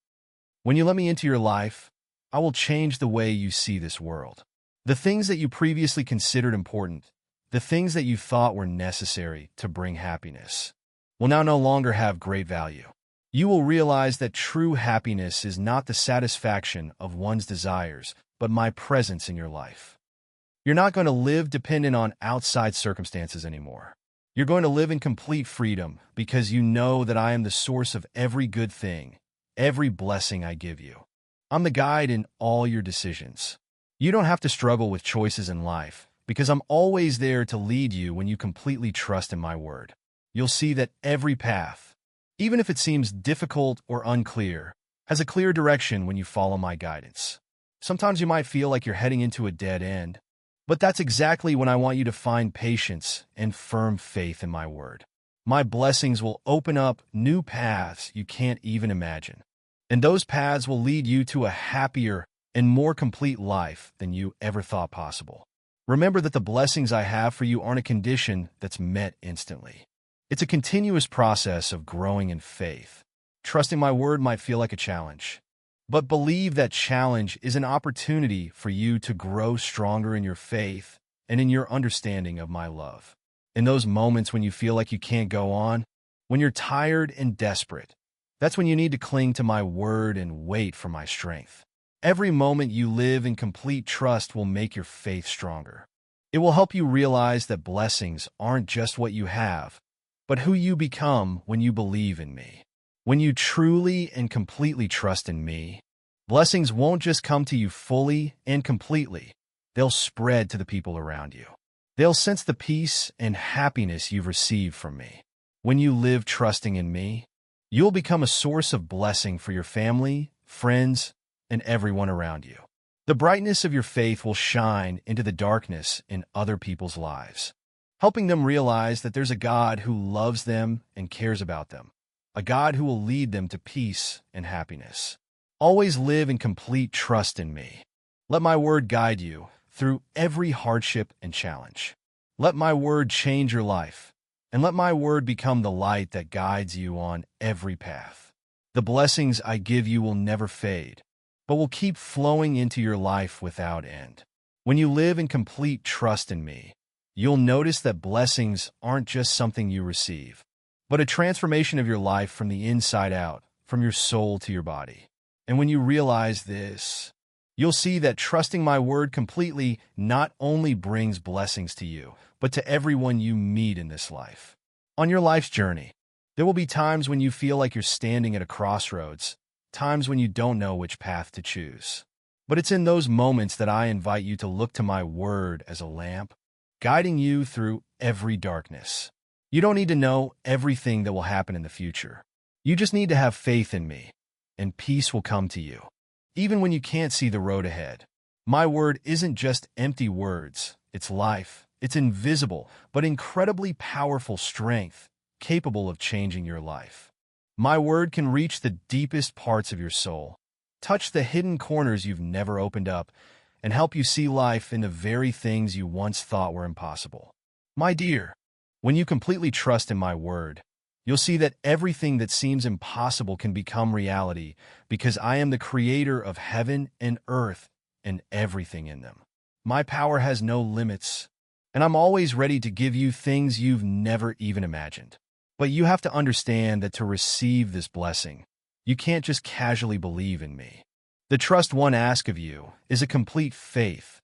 When you let me into your life, I will change the way you see this world. The things that you previously considered important, the things that you thought were necessary to bring happiness, will now no longer have great value. You will realize that true happiness is not the satisfaction of one's desires, but my presence in your life. You're not going to live dependent on outside circumstances anymore. You're going to live in complete freedom because you know that I am the source of every good thing, every blessing I give you. I'm the guide in all your decisions. You don't have to struggle with choices in life because I'm always there to lead you when you completely trust in my word. You'll see that every path, even if it seems difficult or unclear, has a clear direction when you follow my guidance. Sometimes you might feel like you're heading into a dead end, but that's exactly when I want you to find patience and firm faith in my word. My blessings will open up new paths you can't even imagine, and those paths will lead you to a happier and more complete life than you ever thought possible. Remember that the blessings I have for you aren't a condition that's met instantly. It's a continuous process of growing in faith. Trusting my word might feel like a challenge, but believe that challenge is an opportunity for you to grow stronger in your faith and in your understanding of my love. In those moments when you feel like you can't go on, when you're tired and desperate, that's when you need to cling to my word and wait for my strength. Every moment you live in complete trust will make your faith stronger. It will help you realize that blessings aren't just what you have, but who you become when you believe in me. When you truly and completely trust in me, blessings won't just come to you fully and completely. They'll spread to the people around you. They'll sense the peace and happiness you've received from me. When you live trusting in me, you'll become a source of blessing for your family, friends, and everyone around you. The brightness of your faith will shine into the darkness in other people's lives, helping them realize that there's a God who loves them and cares about them, a God who will lead them to peace and happiness. Always live in complete trust in me. Let my word guide you through every hardship and challenge. Let my word change your life, and let my word become the light that guides you on every path. The blessings I give you will never fade, but will keep flowing into your life without end. When you live in complete trust in me, you'll notice that blessings aren't just something you receive, but a transformation of your life from the inside out, from your soul to your body. And when you realize this, you'll see that trusting my word completely not only brings blessings to you, but to everyone you meet in this life. On your life's journey, there will be times when you feel like you're standing at a crossroads, times when you don't know which path to choose. But it's in those moments that I invite you to look to my word as a lamp, guiding you through every darkness. You don't need to know everything that will happen in the future. You just need to have faith in me, and peace will come to you, even when you can't see the road ahead. My word isn't just empty words. It's life. It's invisible, but incredibly powerful strength, capable of changing your life. My word can reach the deepest parts of your soul, touch the hidden corners you've never opened up, and help you see life in the very things you once thought were impossible. My dear, when you completely trust in my word, you'll see that everything that seems impossible can become reality because I am the creator of heaven and earth and everything in them. My power has no limits, and I'm always ready to give you things you've never even imagined. But you have to understand that to receive this blessing, you can't just casually believe in me. The trust one asks of you is a complete faith,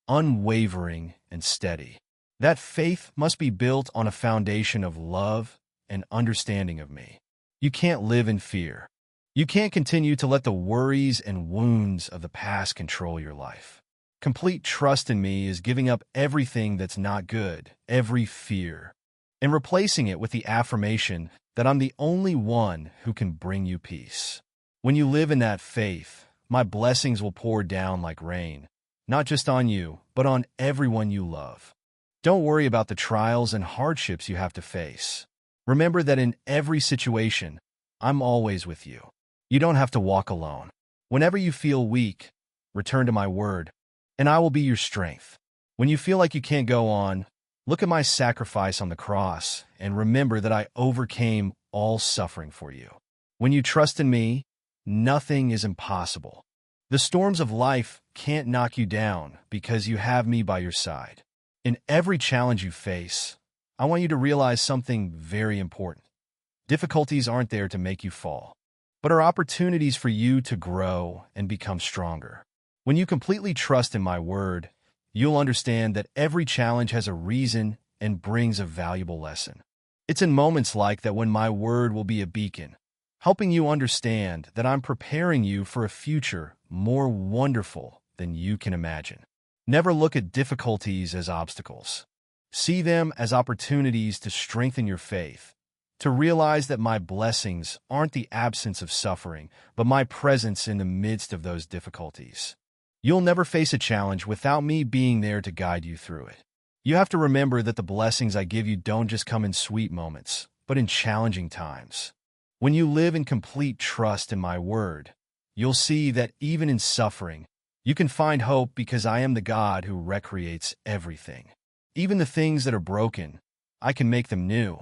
unwavering and steady. That faith must be built on a foundation of love and understanding of me. You can't live in fear. You can't continue to let the worries and wounds of the past control your life. Complete trust in me is giving up everything that's not good, every fear, and replacing it with the affirmation that I'm the only one who can bring you peace. When you live in that faith, my blessings will pour down like rain, not just on you, but on everyone you love. Don't worry about the trials and hardships you have to face. Remember that in every situation, I'm always with you. You don't have to walk alone. Whenever you feel weak, return to my word, and I will be your strength. When you feel like you can't go on, Look at my sacrifice on the cross and remember that I overcame all suffering for you. When you trust in me, nothing is impossible. The storms of life can't knock you down because you have me by your side. In every challenge you face, I want you to realize something very important. Difficulties aren't there to make you fall, but are opportunities for you to grow and become stronger. When you completely trust in my word, you'll understand that every challenge has a reason and brings a valuable lesson. It's in moments like that when my word will be a beacon, helping you understand that I'm preparing you for a future more wonderful than you can imagine. Never look at difficulties as obstacles. See them as opportunities to strengthen your faith, to realize that my blessings aren't the absence of suffering, but my presence in the midst of those difficulties. You'll never face a challenge without me being there to guide you through it. You have to remember that the blessings I give you don't just come in sweet moments, but in challenging times. When you live in complete trust in my word, you'll see that even in suffering, you can find hope because I am the God who recreates everything. Even the things that are broken, I can make them new.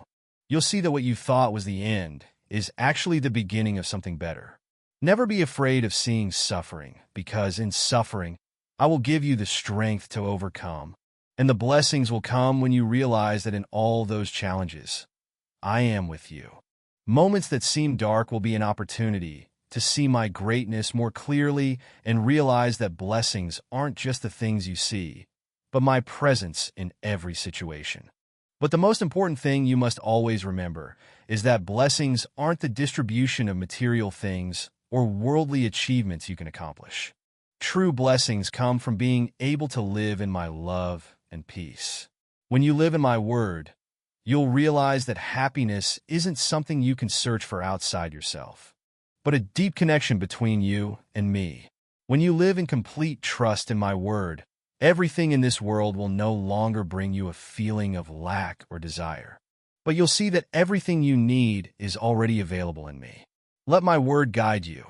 You'll see that what you thought was the end is actually the beginning of something better. Never be afraid of seeing suffering, because in suffering, I will give you the strength to overcome, and the blessings will come when you realize that in all those challenges, I am with you. Moments that seem dark will be an opportunity to see my greatness more clearly and realize that blessings aren't just the things you see, but my presence in every situation. But the most important thing you must always remember is that blessings aren't the distribution of material things or worldly achievements you can accomplish. True blessings come from being able to live in my love and peace. When you live in my word, you'll realize that happiness isn't something you can search for outside yourself, but a deep connection between you and me. When you live in complete trust in my word, everything in this world will no longer bring you a feeling of lack or desire, but you'll see that everything you need is already available in me. Let my word guide you.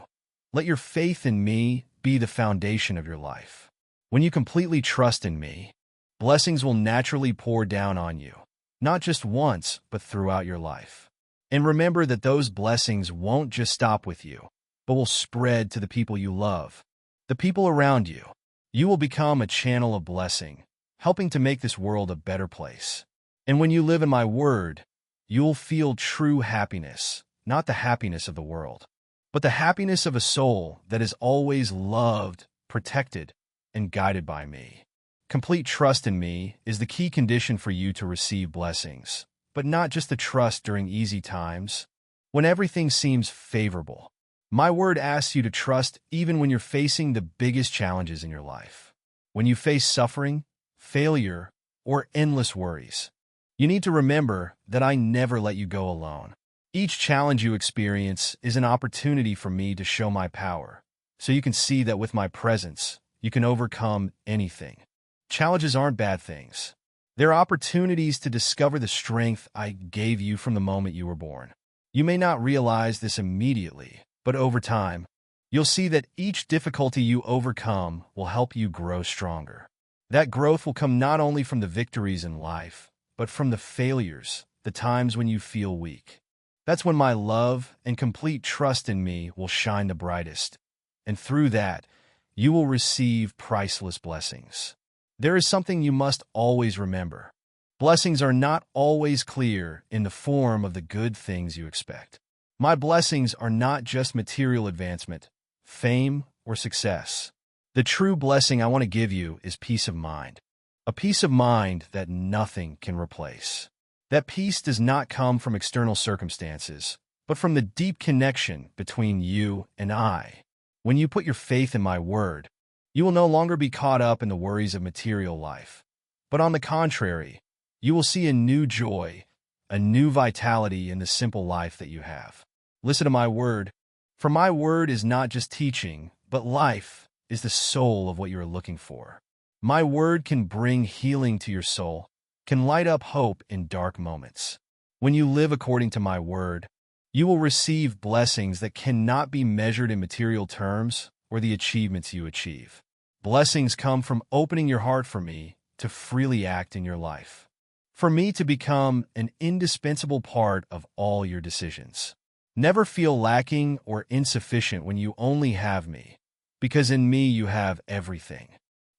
Let your faith in me be the foundation of your life. When you completely trust in me, blessings will naturally pour down on you, not just once, but throughout your life. And remember that those blessings won't just stop with you, but will spread to the people you love, the people around you. You will become a channel of blessing, helping to make this world a better place. And when you live in my word, you'll feel true happiness, not the happiness of the world, but the happiness of a soul that is always loved, protected, and guided by me. Complete trust in me is the key condition for you to receive blessings, but not just the trust during easy times, when everything seems favorable. My word asks you to trust even when you're facing the biggest challenges in your life. When you face suffering, failure, or endless worries, you need to remember that I never let you go alone. Each challenge you experience is an opportunity for me to show my power, so you can see that with my presence, you can overcome anything. Challenges aren't bad things. They're opportunities to discover the strength I gave you from the moment you were born. You may not realize this immediately, but over time, you'll see that each difficulty you overcome will help you grow stronger. That growth will come not only from the victories in life, but from the failures, the times when you feel weak. That's when my love and complete trust in me will shine the brightest, and through that, you will receive priceless blessings. There is something you must always remember. Blessings are not always clear in the form of the good things you expect. My blessings are not just material advancement, fame, or success. The true blessing I want to give you is peace of mind. A peace of mind that nothing can replace. That peace does not come from external circumstances, but from the deep connection between you and I. When you put your faith in my word, you will no longer be caught up in the worries of material life. But on the contrary, you will see a new joy, a new vitality in the simple life that you have. Listen to my word, for my word is not just teaching, but life is the soul of what you are looking for. My word can bring healing to your soul, can light up hope in dark moments. When you live according to my word, you will receive blessings that cannot be measured in material terms or the achievements you achieve. Blessings come from opening your heart for me to freely act in your life. for me to become an indispensable part of all your decisions. Never feel lacking or insufficient when you only have me, because in me you have everything.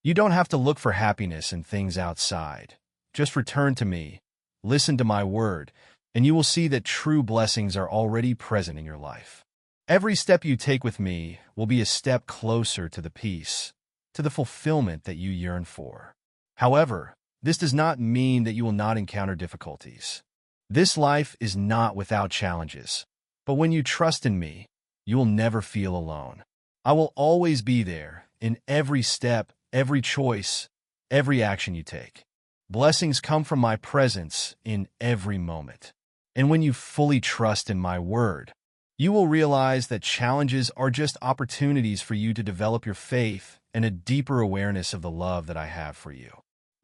You don't have to look for happiness in things outside. Just return to me, listen to my word, and you will see that true blessings are already present in your life. Every step you take with me will be a step closer to the peace, to the fulfillment that you yearn for. However, this does not mean that you will not encounter difficulties. This life is not without challenges, but when you trust in me, you will never feel alone. I will always be there in every step, every choice, every action you take. Blessings come from my presence in every moment. And when you fully trust in my word, you will realize that challenges are just opportunities for you to develop your faith and a deeper awareness of the love that I have for you.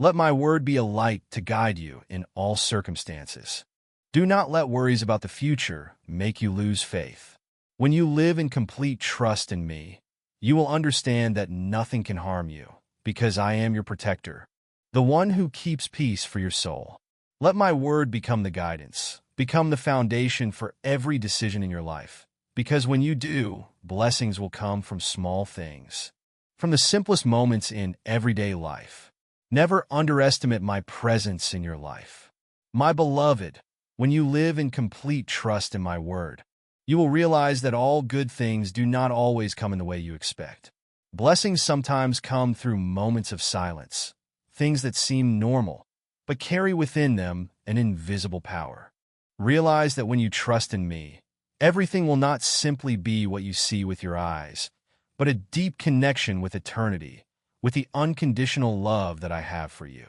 Let my word be a light to guide you in all circumstances. Do not let worries about the future make you lose faith. When you live in complete trust in me, you will understand that nothing can harm you, because I am your protector, the one who keeps peace for your soul. Let my word become the guidance, become the foundation for every decision in your life, because when you do, blessings will come from small things, from the simplest moments in everyday life. Never underestimate my presence in your life. My beloved, when you live in complete trust in my word, you will realize that all good things do not always come in the way you expect. Blessings sometimes come through moments of silence, things that seem normal, but carry within them an invisible power. Realize that when you trust in me, everything will not simply be what you see with your eyes, but a deep connection with eternity, with the unconditional love that I have for you.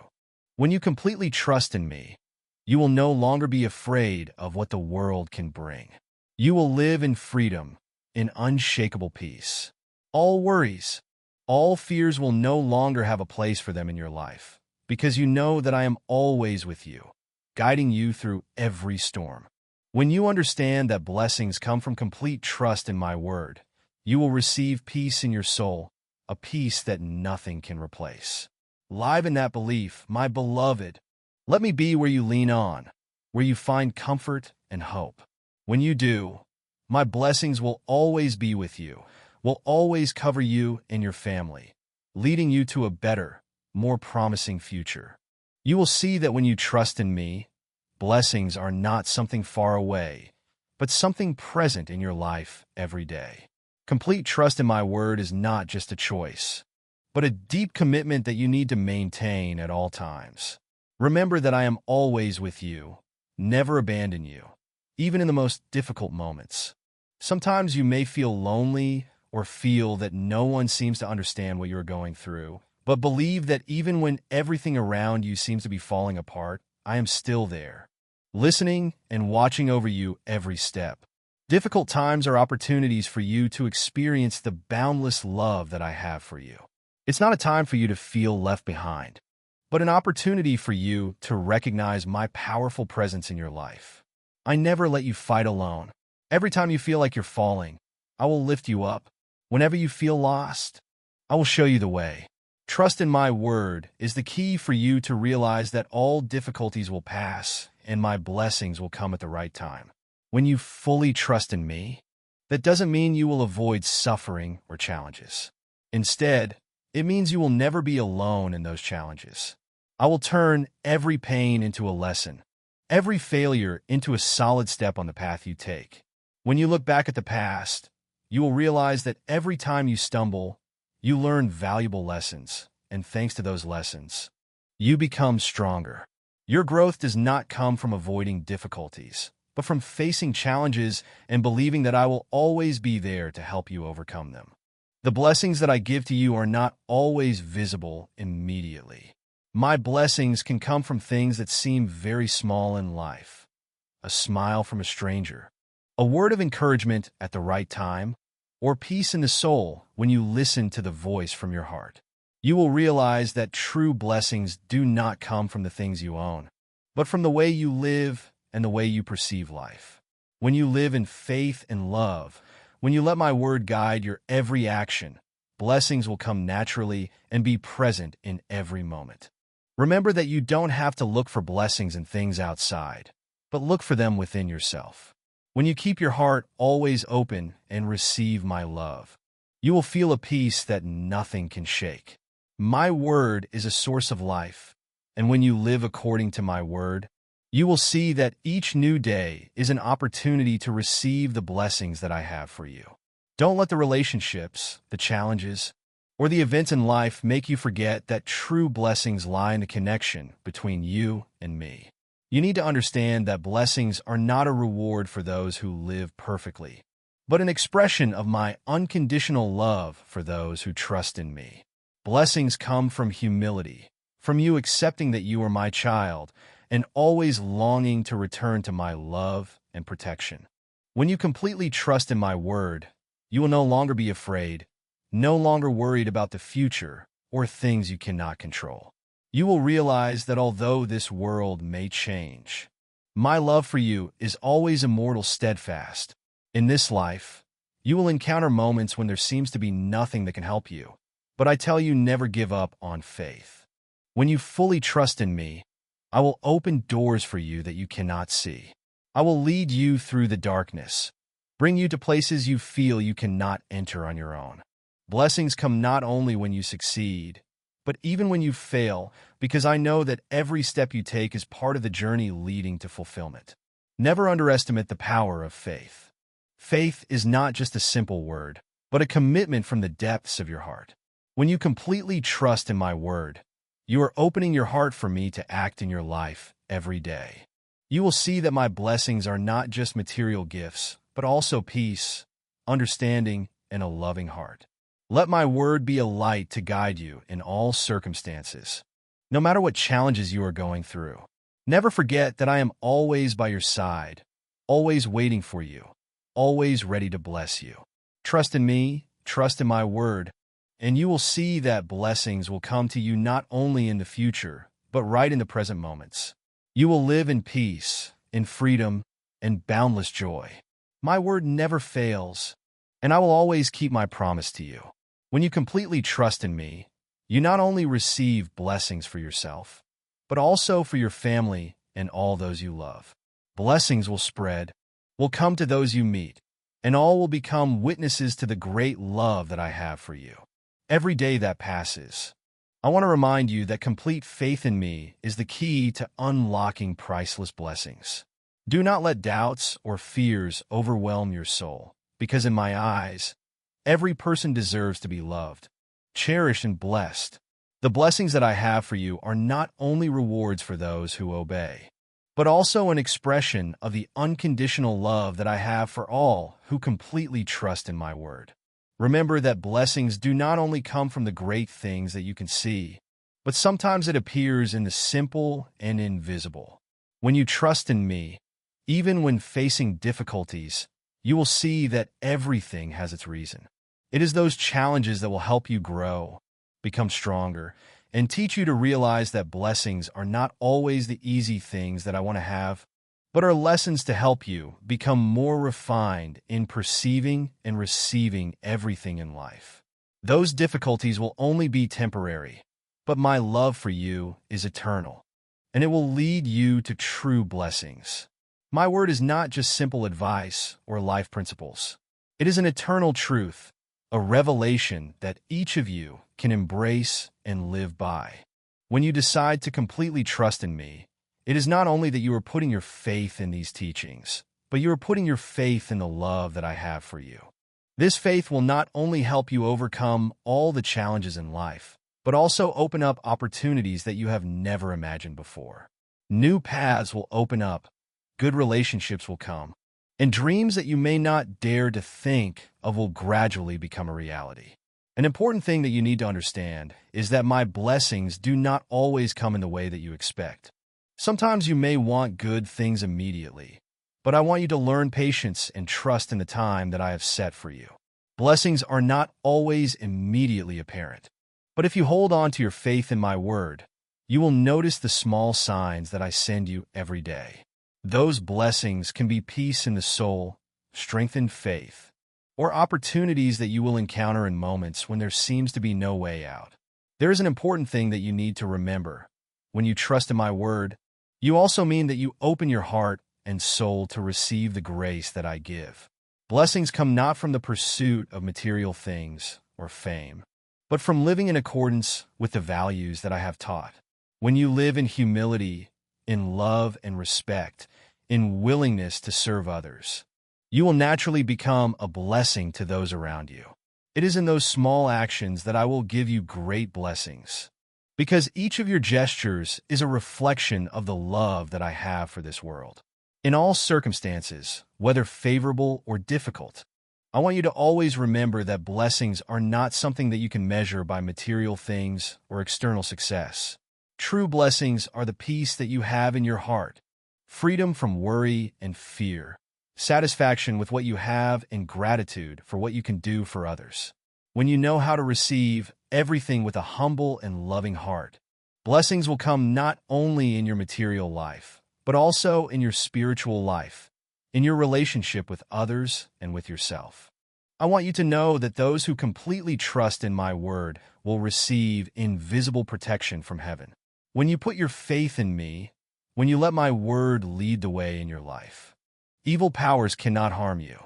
When you completely trust in me, you will no longer be afraid of what the world can bring. You will live in freedom, in unshakable peace. All worries, all fears will no longer have a place for them in your life, because you know that I am always with you, guiding you through every storm. When you understand that blessings come from complete trust in my word, you will receive peace in your soul, a peace that nothing can replace. Live in that belief, my beloved, let me be where you lean on, where you find comfort and hope. When you do, my blessings will always be with you, will always cover you and your family, leading you to a better, more promising future. You will see that when you trust in me, blessings are not something far away, but something present in your life every day. Complete trust in my word is not just a choice, but a deep commitment that you need to maintain at all times. Remember that I am always with you, never abandon you, even in the most difficult moments. Sometimes you may feel lonely or feel that no one seems to understand what you're going through, but believe that even when everything around you seems to be falling apart, I am still there, listening and watching over you every step. Difficult times are opportunities for you to experience the boundless love that I have for you. It's not a time for you to feel left behind, but an opportunity for you to recognize my powerful presence in your life. I never let you fight alone. Every time you feel like you're falling, I will lift you up. Whenever you feel lost, I will show you the way. Trust in my word is the key for you to realize that all difficulties will pass and my blessings will come at the right time. When you fully trust in me, that doesn't mean you will avoid suffering or challenges. Instead, it means you will never be alone in those challenges. I will turn every pain into a lesson, every failure into a solid step on the path you take. When you look back at the past, you will realize that every time you stumble, you learn valuable lessons, and thanks to those lessons, you become stronger. Your growth does not come from avoiding difficulties, but from facing challenges and believing that I will always be there to help you overcome them. The blessings that I give to you are not always visible immediately. My blessings can come from things that seem very small in life. A smile from a stranger, a word of encouragement at the right time, or peace in the soul when you listen to the voice from your heart. You will realize that true blessings do not come from the things you own, but from the way you live and the way you perceive life. When you live in faith and love, when you let my word guide your every action, blessings will come naturally and be present in every moment. Remember that you don't have to look for blessings in things outside, but look for them within yourself. When you keep your heart always open and receive my love, you will feel a peace that nothing can shake. My word is a source of life, and when you live according to my word, you will see that each new day is an opportunity to receive the blessings that I have for you. Don't let the relationships, the challenges, or the events in life make you forget that true blessings lie in the connection between you and me. You need to understand that blessings are not a reward for those who live perfectly, but an expression of my unconditional love for those who trust in me. Blessings come from humility, from you accepting that you are my child, and always longing to return to my love and protection. When you completely trust in my word, you will no longer be afraid, no longer worried about the future or things you cannot control. You will realize that although this world may change, my love for you is always immortal, steadfast. In this life, you will encounter moments when there seems to be nothing that can help you, but I tell you, never give up on faith. When you fully trust in me, I will open doors for you that you cannot see. I will lead you through the darkness, bring you to places you feel you cannot enter on your own. Blessings come not only when you succeed, but even when you fail, because I know that every step you take is part of the journey leading to fulfillment. Never underestimate the power of faith. Faith is not just a simple word, but a commitment from the depths of your heart. When you completely trust in my word, you are opening your heart for me to act in your life every day. You will see that my blessings are not just material gifts, but also peace, understanding, and a loving heart. Let my word be a light to guide you in all circumstances, no matter what challenges you are going through. Never forget that I am always by your side, always waiting for you, always ready to bless you. Trust in me, trust in my word, and you will see that blessings will come to you not only in the future, but right in the present moments. You will live in peace, in freedom, and boundless joy. My word never fails, and I will always keep my promise to you. When you completely trust in me, you not only receive blessings for yourself, but also for your family and all those you love. Blessings will spread, will come to those you meet, and all will become witnesses to the great love that I have for you. Every day that passes, I want to remind you that complete faith in me is the key to unlocking priceless blessings. Do not let doubts or fears overwhelm your soul, because in my eyes, every person deserves to be loved, cherished, and blessed. The blessings that I have for you are not only rewards for those who obey, but also an expression of the unconditional love that I have for all who completely trust in my word. Remember that blessings do not only come from the great things that you can see, but sometimes it appears in the simple and invisible. When you trust in me, even when facing difficulties, you will see that everything has its reason. It is those challenges that will help you grow, become stronger, and teach you to realize that blessings are not always the easy things that I want to have, but are lessons to help you become more refined in perceiving and receiving everything in life. Those difficulties will only be temporary, but my love for you is eternal, and it will lead you to true blessings. My word is not just simple advice or life principles. It is an eternal truth, a revelation that each of you can embrace and live by. When you decide to completely trust in me, it is not only that you are putting your faith in these teachings, but you are putting your faith in the love that I have for you. This faith will not only help you overcome all the challenges in life, but also open up opportunities that you have never imagined before. New paths will open up, good relationships will come, and dreams that you may not dare to think of will gradually become a reality. An important thing that you need to understand is that my blessings do not always come in the way that you expect. Sometimes you may want good things immediately, but I want you to learn patience and trust in the time that I have set for you. Blessings are not always immediately apparent, but if you hold on to your faith in my word, you will notice the small signs that I send you every day. Those blessings can be peace in the soul, strengthened faith, or opportunities that you will encounter in moments when there seems to be no way out. There is an important thing that you need to remember. when you trust in my word, you also mean that you open your heart and soul to receive the grace that I give. Blessings come not from the pursuit of material things or fame, but from living in accordance with the values that I have taught. When you live in humility, in love and respect, in willingness to serve others, you will naturally become a blessing to those around you. It is in those small actions that I will give you great blessings, because each of your gestures is a reflection of the love that I have for this world. In all circumstances, whether favorable or difficult, I want you to always remember that blessings are not something that you can measure by material things or external success. True blessings are the peace that you have in your heart, freedom from worry and fear, satisfaction with what you have, and gratitude for what you can do for others. When you know how to receive everything with a humble and loving heart, blessings will come not only in your material life, but also in your spiritual life, in your relationship with others and with yourself. I want you to know that those who completely trust in my word will receive invisible protection from heaven. When you put your faith in me, when you let my word lead the way in your life, evil powers cannot harm you.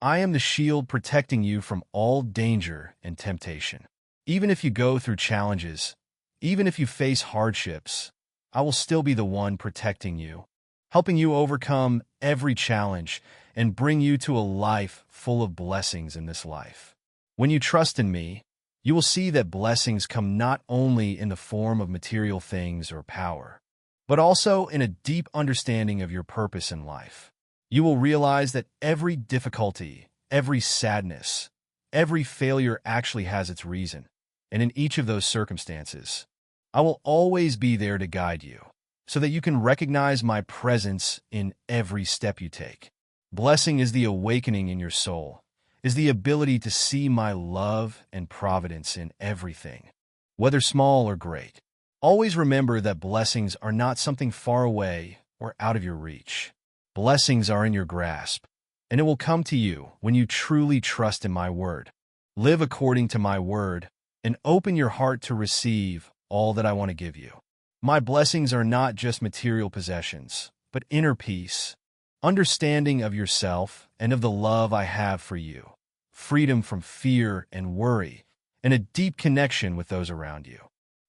I am the shield protecting you from all danger and temptation. Even if you go through challenges, even if you face hardships, I will still be the one protecting you, helping you overcome every challenge and bring you to a life full of blessings in this life. When you trust in me, you will see that blessings come not only in the form of material things or power, but also in a deep understanding of your purpose in life. You will realize that every difficulty, every sadness, every failure actually has its reason, and in each of those circumstances, I will always be there to guide you, so that you can recognize my presence in every step you take. Blessing is the awakening in your soul, is the ability to see my love and providence in everything, whether small or great. Always remember that blessings are not something far away or out of your reach. Blessings are in your grasp, and it will come to you when you truly trust in my word. Live according to my word, and open your heart to receive all that I want to give you. My blessings are not just material possessions, but inner peace, understanding of yourself and of the love I have for you, freedom from fear and worry, and a deep connection with those around you.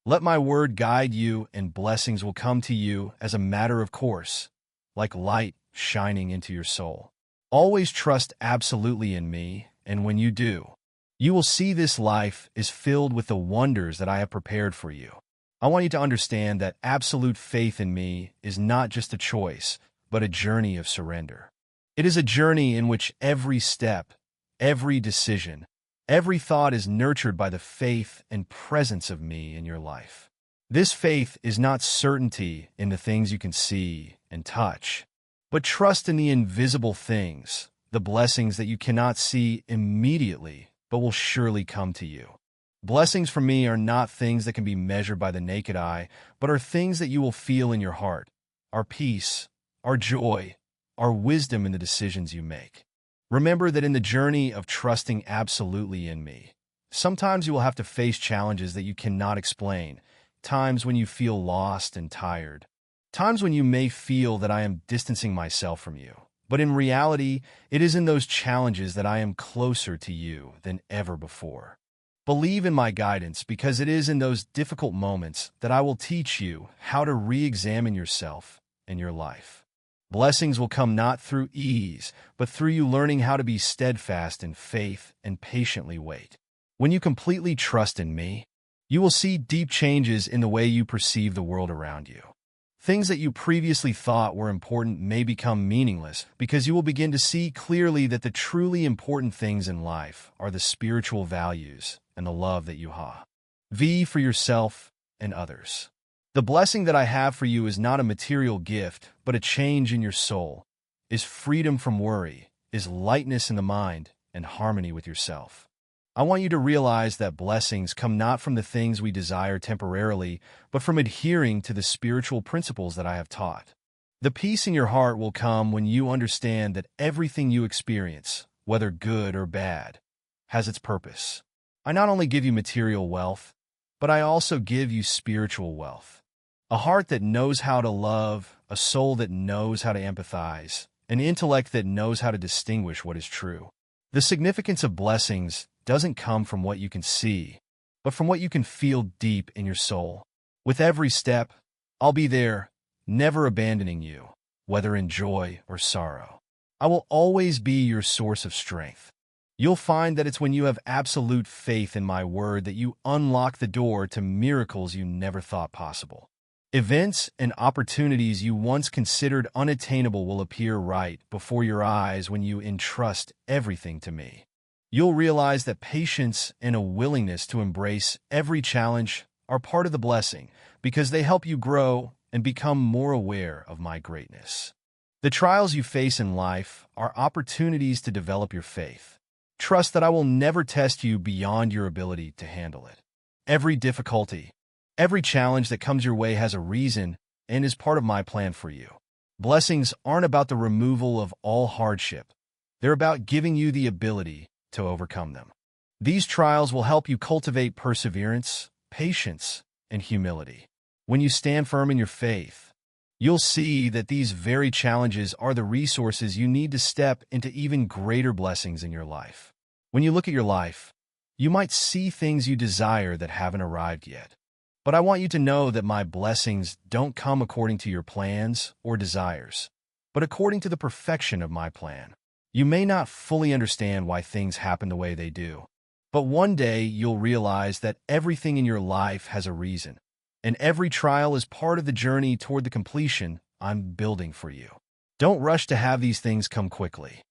Let my word guide you, and blessings will come to you as a matter of course, like light shining into your soul. Always trust absolutely in me, and when you do, you will see this life is filled with the wonders that I have prepared for you. I want you to understand that absolute faith in me is not just a choice, but a journey of surrender. It is a journey in which every step, every decision, every thought is nurtured by the faith and presence of me in your life. This faith is not certainty in the things you can see and touch, but trust in the invisible things, the blessings that you cannot see immediately, but will surely come to you. Blessings from me are not things that can be measured by the naked eye, but are things that you will feel in your heart, our peace, our joy, our wisdom in the decisions you make. Remember that in the journey of trusting absolutely in me, sometimes you will have to face challenges that you cannot explain, times when you feel lost and tired, times when you may feel that I am distancing myself from you. But in reality, it is in those challenges that I am closer to you than ever before. Believe in my guidance, because it is in those difficult moments that I will teach you how to re-examine yourself and your life. Blessings will come not through ease, but through you learning how to be steadfast in faith and patiently wait. When you completely trust in me, you will see deep changes in the way you perceive the world around you. Things that you previously thought were important may become meaningless, because you will begin to see clearly that the truly important things in life are the spiritual values and the love that you have for yourself and others. The blessing that I have for you is not a material gift, but a change in your soul, is freedom from worry, is lightness in the mind, and harmony with yourself. I want you to realize that blessings come not from the things we desire temporarily, but from adhering to the spiritual principles that I have taught. The peace in your heart will come when you understand that everything you experience, whether good or bad, has its purpose. I not only give you material wealth, but I also give you spiritual wealth. A heart that knows how to love, a soul that knows how to empathize, an intellect that knows how to distinguish what is true. The significance of blessings doesn't come from what you can see, but from what you can feel deep in your soul. With every step, I'll be there, never abandoning you, whether in joy or sorrow. I will always be your source of strength. You'll find that it's when you have absolute faith in my word that you unlock the door to miracles you never thought possible. Events and opportunities you once considered unattainable will appear right before your eyes when you entrust everything to me. You'll realize that patience and a willingness to embrace every challenge are part of the blessing because they help you grow and become more aware of my greatness. The trials you face in life are opportunities to develop your faith. Trust that I will never test you beyond your ability to handle it. Every difficulty, every challenge that comes your way has a reason and is part of my plan for you. Blessings aren't about the removal of all hardship. They're about giving you the ability to overcome them. These trials will help you cultivate perseverance, patience, and humility. When you stand firm in your faith, you'll see that these very challenges are the resources you need to step into even greater blessings in your life. When you look at your life, you might see things you desire that haven't arrived yet. But I want you to know that my blessings don't come according to your plans or desires, but according to the perfection of my plan. You may not fully understand why things happen the way they do, but one day you'll realize that everything in your life has a reason, and every trial is part of the journey toward the completion I'm building for you. Don't rush to have these things come quickly.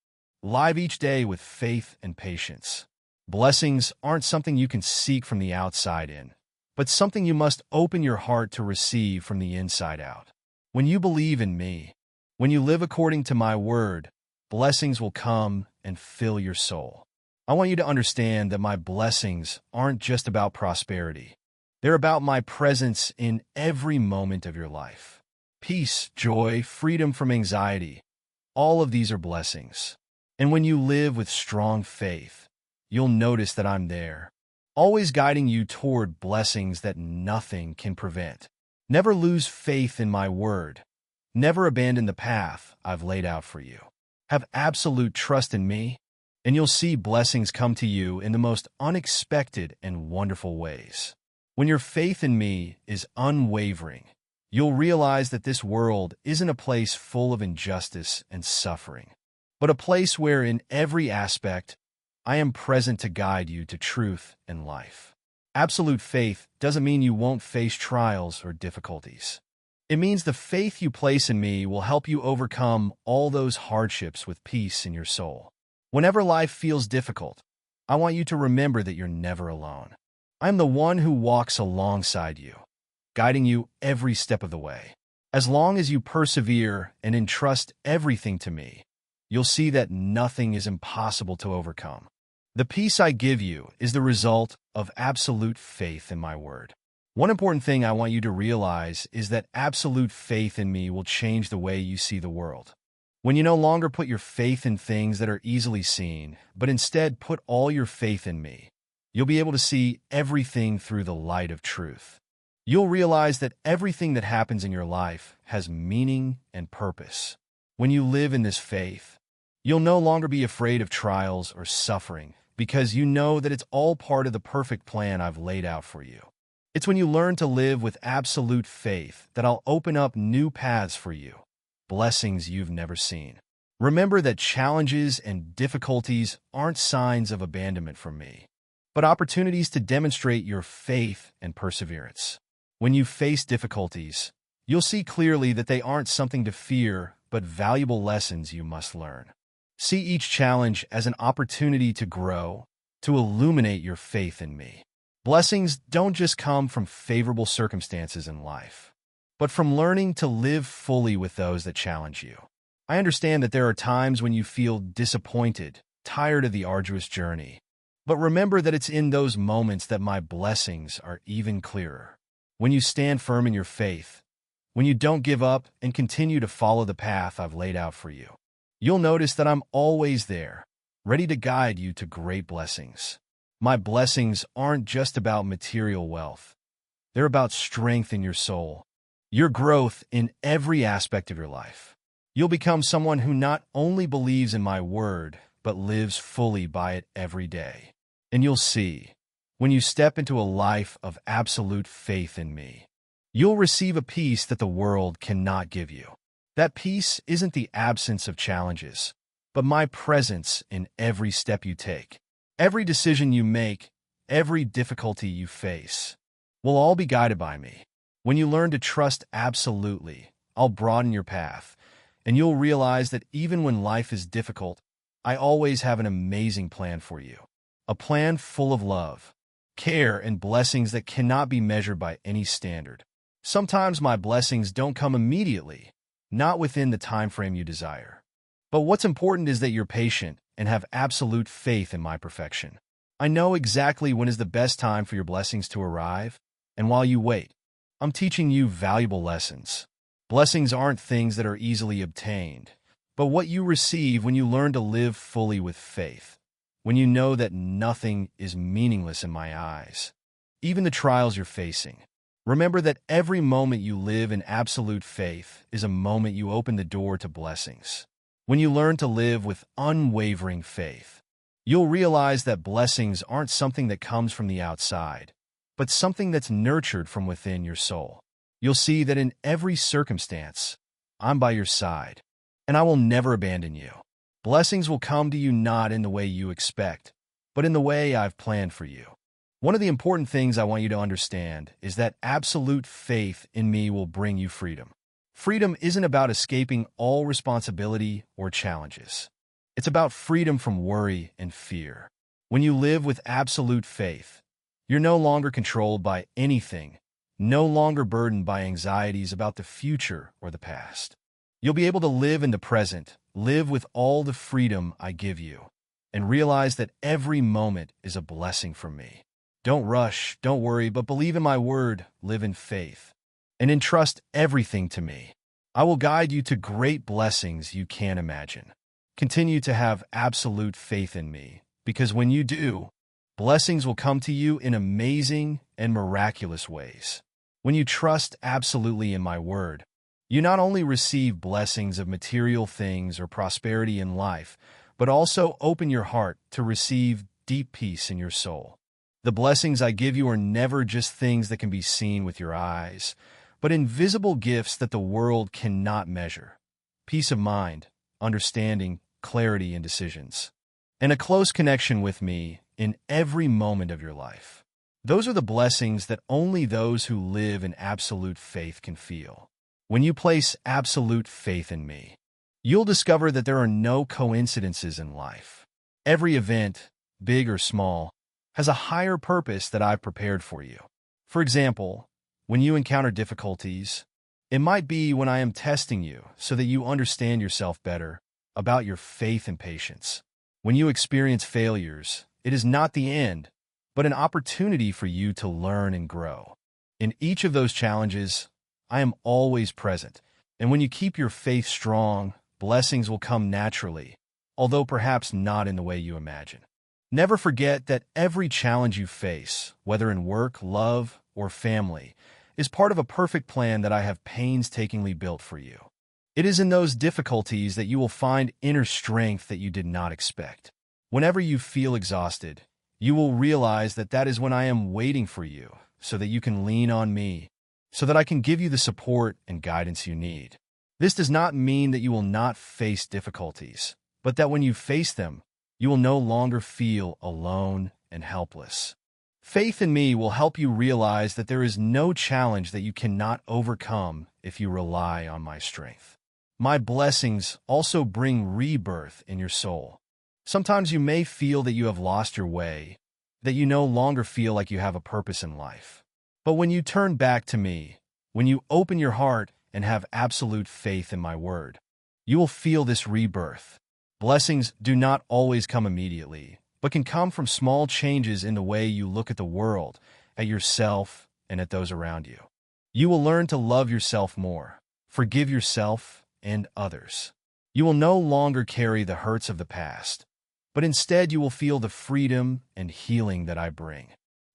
Live each day with faith and patience. Blessings aren't something you can seek from the outside in, but something you must open your heart to receive from the inside out. When you believe in me, when you live according to my word, blessings will come and fill your soul. I want you to understand that my blessings aren't just about prosperity. They're about my presence in every moment of your life. Peace, joy, freedom from anxiety. All of these are blessings. And when you live with strong faith, you'll notice that I'm there, always guiding you toward blessings that nothing can prevent. Never lose faith in my word. Never abandon the path I've laid out for you. Have absolute trust in me, and you'll see blessings come to you in the most unexpected and wonderful ways. When your faith in me is unwavering, you'll realize that this world isn't a place full of injustice and suffering, but a place where in every aspect, I am present to guide you to truth and life. Absolute faith doesn't mean you won't face trials or difficulties. It means the faith you place in me will help you overcome all those hardships with peace in your soul. Whenever life feels difficult, I want you to remember that you're never alone. I'm the one who walks alongside you, guiding you every step of the way. As long as you persevere and entrust everything to me, you'll see that nothing is impossible to overcome. The peace I give you is the result of absolute faith in my word. One important thing I want you to realize is that absolute faith in me will change the way you see the world. When you no longer put your faith in things that are easily seen, but instead put all your faith in me, you'll be able to see everything through the light of truth. You'll realize that everything that happens in your life has meaning and purpose. When you live in this faith, you'll no longer be afraid of trials or suffering because you know that it's all part of the perfect plan I've laid out for you. It's when you learn to live with absolute faith that I'll open up new paths for you, blessings you've never seen. Remember that challenges and difficulties aren't signs of abandonment from me, but opportunities to demonstrate your faith and perseverance. When you face difficulties, you'll see clearly that they aren't something to fear, but valuable lessons you must learn. See each challenge as an opportunity to grow, to illuminate your faith in me. Blessings don't just come from favorable circumstances in life, but from learning to live fully with those that challenge you. I understand that there are times when you feel disappointed, tired of the arduous journey, but remember that it's in those moments that my blessings are even clearer. When you stand firm in your faith, when you don't give up and continue to follow the path I've laid out for you, you'll notice that I'm always there, ready to guide you to great blessings. My blessings aren't just about material wealth. They're about strength in your soul, your growth in every aspect of your life. You'll become someone who not only believes in my word, but lives fully by it every day. And you'll see, when you step into a life of absolute faith in me, you'll receive a peace that the world cannot give you. That peace isn't the absence of challenges, but my presence in every step you take. Every decision you make, every difficulty you face, will all be guided by me. When you learn to trust absolutely, I'll broaden your path, and you'll realize that even when life is difficult, I always have an amazing plan for you. A plan full of love, care, and blessings that cannot be measured by any standard. Sometimes my blessings don't come immediately, not within the time frame you desire. But what's important is that you're patient and have absolute faith in my perfection. I know exactly when is the best time for your blessings to arrive, and while you wait, I'm teaching you valuable lessons. Blessings aren't things that are easily obtained, but what you receive when you learn to live fully with faith, when you know that nothing is meaningless in my eyes, even the trials you're facing. Remember that every moment you live in absolute faith is a moment you open the door to blessings. When you learn to live with unwavering faith, you'll realize that blessings aren't something that comes from the outside, but something that's nurtured from within your soul. You'll see that in every circumstance, I'm by your side, and I will never abandon you. Blessings will come to you not in the way you expect, but in the way I've planned for you. One of the important things I want you to understand is that absolute faith in me will bring you freedom. Freedom isn't about escaping all responsibility or challenges. It's about freedom from worry and fear. When you live with absolute faith, you're no longer controlled by anything, no longer burdened by anxieties about the future or the past. You'll be able to live in the present, live with all the freedom I give you, and realize that every moment is a blessing from me. Don't rush, don't worry, but believe in my word, live in faith, and entrust everything to me. I will guide you to great blessings you can't imagine. Continue to have absolute faith in me, because when you do, blessings will come to you in amazing and miraculous ways. When you trust absolutely in my word, you not only receive blessings of material things or prosperity in life, but also open your heart to receive deep peace in your soul. The blessings I give you are never just things that can be seen with your eyes, but invisible gifts that the world cannot measure. Peace of mind, understanding, clarity in decisions, and a close connection with me in every moment of your life. Those are the blessings that only those who live in absolute faith can feel. When you place absolute faith in me, you'll discover that there are no coincidences in life. Every event, big or small, has a higher purpose that I've prepared for you. For example, when you encounter difficulties, it might be when I am testing you so that you understand yourself better, about your faith and patience. When you experience failures, it is not the end, but an opportunity for you to learn and grow. In each of those challenges, I am always present, and when you keep your faith strong, blessings will come naturally, although perhaps not in the way you imagine. Never forget that every challenge you face, whether in work, love, or family, is part of a perfect plan that I have painstakingly built for you. It is in those difficulties that you will find inner strength that you did not expect. Whenever you feel exhausted, you will realize that that is when I am waiting for you, so that you can lean on me, so that I can give you the support and guidance you need. This does not mean that you will not face difficulties, but that when you face them, you will no longer feel alone and helpless. Faith in me will help you realize that there is no challenge that you cannot overcome if you rely on my strength. My blessings also bring rebirth in your soul. Sometimes you may feel that you have lost your way, that you no longer feel like you have a purpose in life. But when you turn back to me, when you open your heart and have absolute faith in my word, you will feel this rebirth. Blessings do not always come immediately, but can come from small changes in the way you look at the world, at yourself, and at those around you. You will learn to love yourself more, forgive yourself and others. You will no longer carry the hurts of the past, but instead you will feel the freedom and healing that I bring.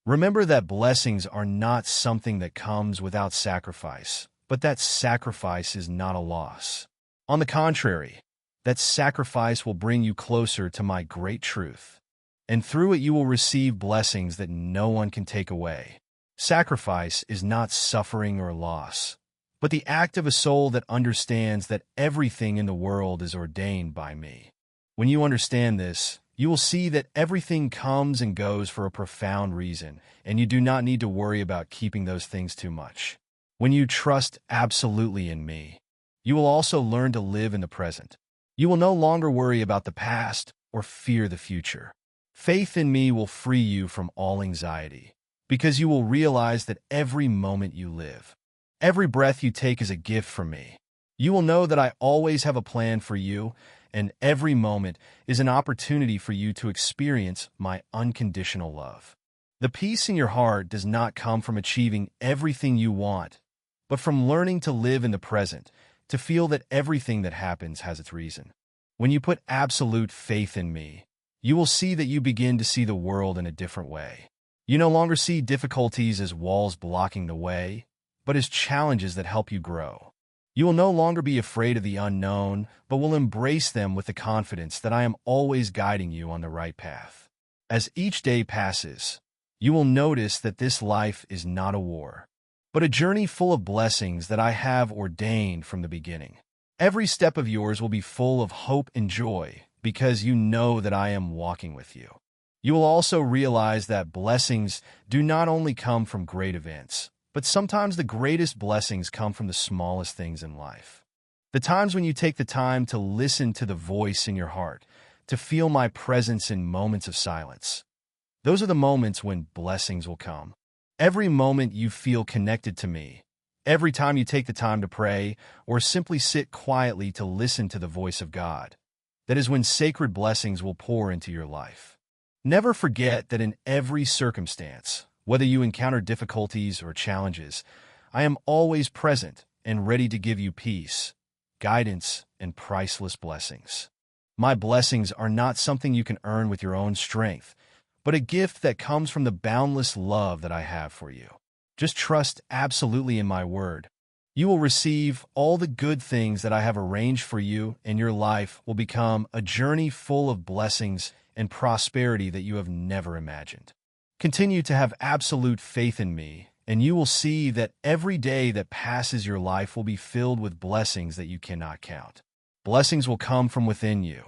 Remember that blessings are not something that comes without sacrifice, but that sacrifice is not a loss. On the contrary, that sacrifice will bring you closer to my great truth, and through it you will receive blessings that no one can take away. Sacrifice is not suffering or loss, but the act of a soul that understands that everything in the world is ordained by me. When you understand this, you will see that everything comes and goes for a profound reason, and you do not need to worry about keeping those things too much. When you trust absolutely in me, you will also learn to live in the present. You will no longer worry about the past or fear the future. Faith in me will free you from all anxiety, because you will realize that every moment you live, every breath you take is a gift from me. You will know that I always have a plan for you, and every moment is an opportunity for you to experience my unconditional love. The peace in your heart does not come from achieving everything you want, but from learning to live in the present, to feel that everything that happens has its reason. When you put absolute faith in me, you will see that you begin to see the world in a different way. You no longer see difficulties as walls blocking the way, but as challenges that help you grow. You will no longer be afraid of the unknown, but will embrace them with the confidence that I am always guiding you on the right path. As each day passes, you will notice that this life is not a war, but a journey full of blessings that I have ordained from the beginning. Every step of yours will be full of hope and joy because you know that I am walking with you. You will also realize that blessings do not only come from great events, but sometimes the greatest blessings come from the smallest things in life. The times when you take the time to listen to the voice in your heart, to feel my presence in moments of silence. Those are the moments when blessings will come. Every moment you feel connected to me, every time you take the time to pray or simply sit quietly to listen to the voice of God, that is when sacred blessings will pour into your life. Never forget that in every circumstance, whether you encounter difficulties or challenges, I am always present and ready to give you peace, guidance, and priceless blessings. My blessings are not something you can earn with your own strength, but a gift that comes from the boundless love that I have for you. Just trust absolutely in my word. You will receive all the good things that I have arranged for you, and your life will become a journey full of blessings and prosperity that you have never imagined. Continue to have absolute faith in me, and you will see that every day that passes your life will be filled with blessings that you cannot count. Blessings will come from within you,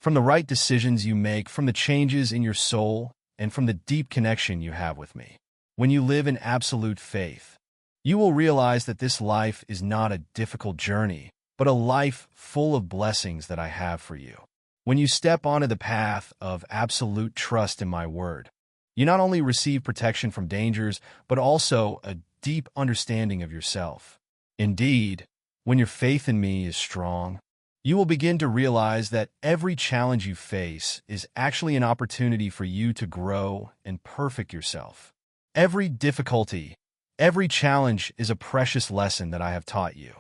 from the right decisions you make, from the changes in your soul, and from the deep connection you have with me. When you live in absolute faith, you will realize that this life is not a difficult journey, but a life full of blessings that I have for you. When you step onto the path of absolute trust in my word, you not only receive protection from dangers, but also a deep understanding of yourself. Indeed, when your faith in me is strong, you will begin to realize that every challenge you face is actually an opportunity for you to grow and perfect yourself. Every difficulty, every challenge is a precious lesson that I have taught you.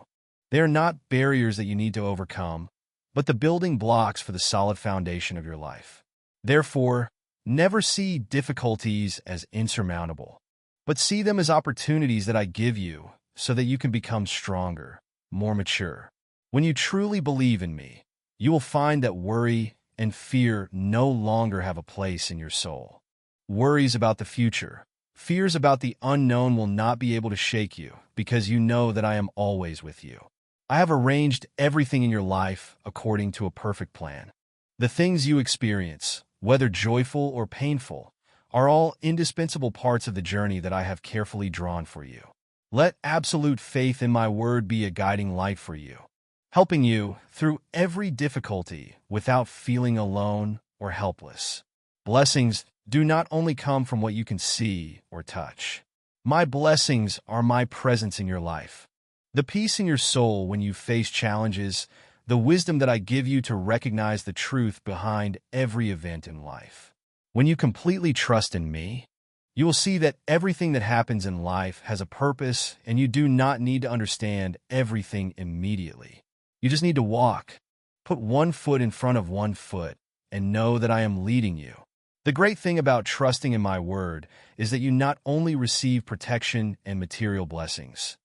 They are not barriers that you need to overcome, but the building blocks for the solid foundation of your life. Therefore, never see difficulties as insurmountable, but see them as opportunities that I give you so that you can become stronger, more mature. When you truly believe in me, you will find that worry and fear no longer have a place in your soul. Worries about the future, fears about the unknown will not be able to shake you because you know that I am always with you. I have arranged everything in your life according to a perfect plan. The things you experience, whether joyful or painful, are all indispensable parts of the journey that I have carefully drawn for you. Let absolute faith in my word be a guiding light for you, helping you through every difficulty without feeling alone or helpless. Blessings do not only come from what you can see or touch. My blessings are my presence in your life. The peace in your soul when you face challenges, the wisdom that I give you to recognize the truth behind every event in life. When you completely trust in me, you will see that everything that happens in life has a purpose, and you do not need to understand everything immediately. You just need to walk, put one foot in front of one foot, and know that I am leading you. The great thing about trusting in my word is that you not only receive protection and material blessings,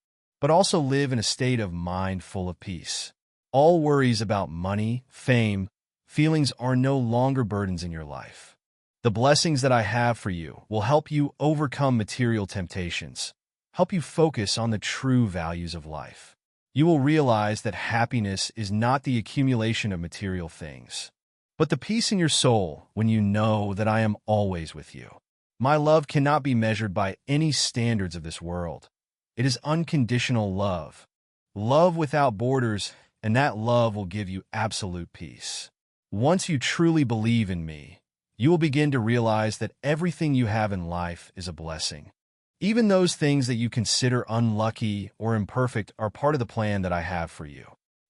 but also live in a state of mind full of peace. All worries about money, fame, feelings are no longer burdens in your life. The blessings that I have for you will help you overcome material temptations, help you focus on the true values of life. You will realize that happiness is not the accumulation of material things, but the peace in your soul when you know that I am always with you. My love cannot be measured by any standards of this world. It is unconditional love, love without borders, and that love will give you absolute peace. Once you truly believe in me, you will begin to realize that everything you have in life is a blessing. Even those things that you consider unlucky or imperfect are part of the plan that I have for you.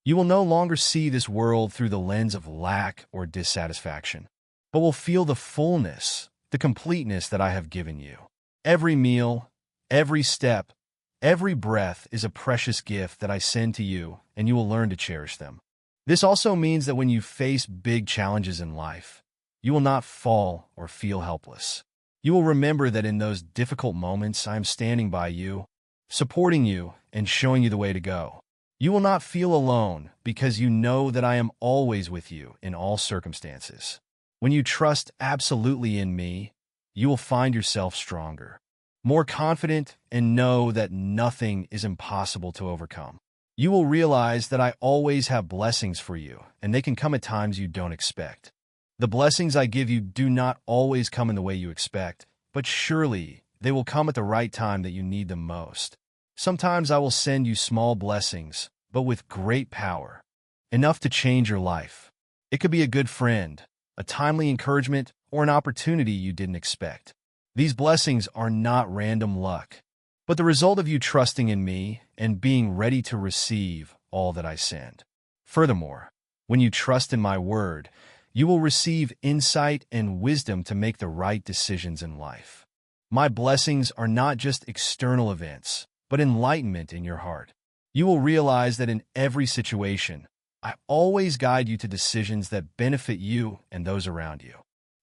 You will no longer see this world through the lens of lack or dissatisfaction, but will feel the fullness, the completeness that I have given you. Every meal, every step, every breath is a precious gift that I send to you, and you will learn to cherish them. This also means that when you face big challenges in life, you will not fall or feel helpless. You will remember that in those difficult moments, I am standing by you, supporting you, and showing you the way to go. You will not feel alone because you know that I am always with you in all circumstances. When you trust absolutely in me, you will find yourself stronger, more confident, and know that nothing is impossible to overcome. You will realize that I always have blessings for you, and they can come at times you don't expect. The blessings I give you do not always come in the way you expect, but surely they will come at the right time that you need them most. Sometimes I will send you small blessings, but with great power, enough to change your life. It could be a good friend, a timely encouragement, or an opportunity you didn't expect. These blessings are not random luck, but the result of you trusting in me and being ready to receive all that I send. Furthermore, when you trust in my word, you will receive insight and wisdom to make the right decisions in life. My blessings are not just external events, but enlightenment in your heart. You will realize that in every situation, I always guide you to decisions that benefit you and those around you.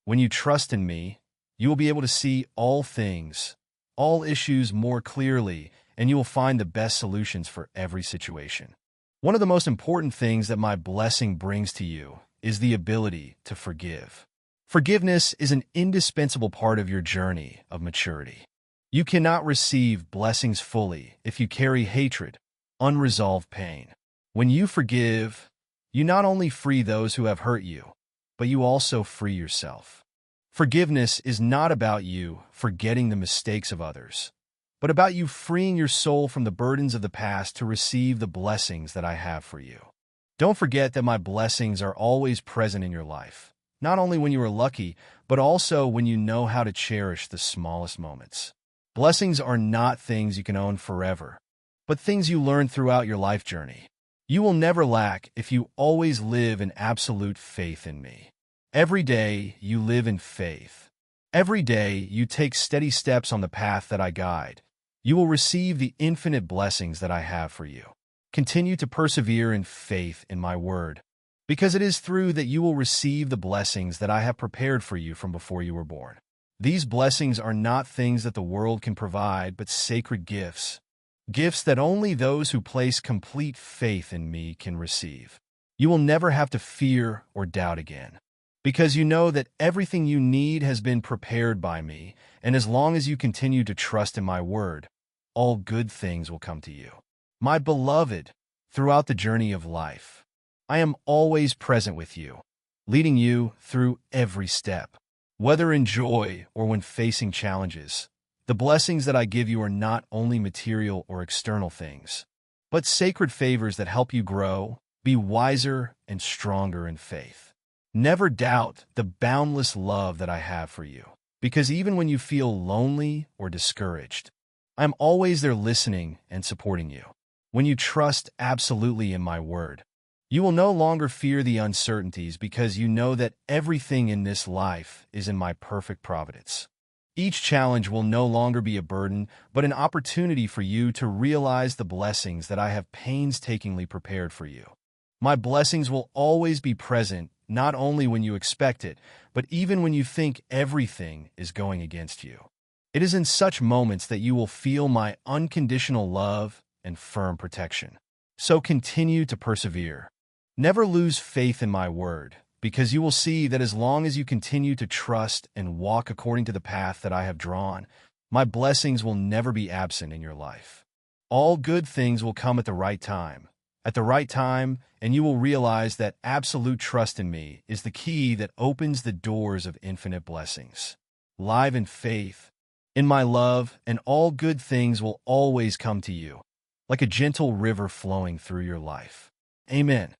When you trust in me, you will be able to see all things, all issues more clearly, and you will find the best solutions for every situation. One of the most important things that my blessing brings to you is the ability to forgive. Forgiveness is an indispensable part of your journey of maturity. You cannot receive blessings fully if you carry hatred, unresolved pain. When you forgive, you not only free those who have hurt you, but you also free yourself. Forgiveness is not about you forgetting the mistakes of others, but about you freeing your soul from the burdens of the past to receive the blessings that I have for you. Don't forget that my blessings are always present in your life, not only when you are lucky, but also when you know how to cherish the smallest moments. Blessings are not things you can own forever, but things you learn throughout your life journey. You will never lack if you always live in absolute faith in me. Every day you live in faith. Every day you take steady steps on the path that I guide. You will receive the infinite blessings that I have for you. Continue to persevere in faith in my word, because it is through that you will receive the blessings that I have prepared for you from before you were born. These blessings are not things that the world can provide, but sacred gifts. Gifts that only those who place complete faith in me can receive. You will never have to fear or doubt again, because you know that everything you need has been prepared by me, and as long as you continue to trust in my word, all good things will come to you. My beloved, throughout the journey of life, I am always present with you, leading you through every step. Whether in joy or when facing challenges, the blessings that I give you are not only material or external things, but sacred favors that help you grow, be wiser, and stronger in faith. Never doubt the boundless love that I have for you, because even when you feel lonely or discouraged, I'm always there listening and supporting you. When you trust absolutely in my word, you will no longer fear the uncertainties because you know that everything in this life is in my perfect providence. Each challenge will no longer be a burden, but an opportunity for you to realize the blessings that I have painstakingly prepared for you. My blessings will always be present, not only when you expect it, but even when you think everything is going against you. It is in such moments that you will feel my unconditional love and firm protection. So continue to persevere. Never lose faith in my word, because you will see that as long as you continue to trust and walk according to the path that I have drawn, my blessings will never be absent in your life. All good things will come at the right time, and you will realize that absolute trust in me is the key that opens the doors of infinite blessings. Live in faith, in my love, and all good things will always come to you, like a gentle river flowing through your life. Amen.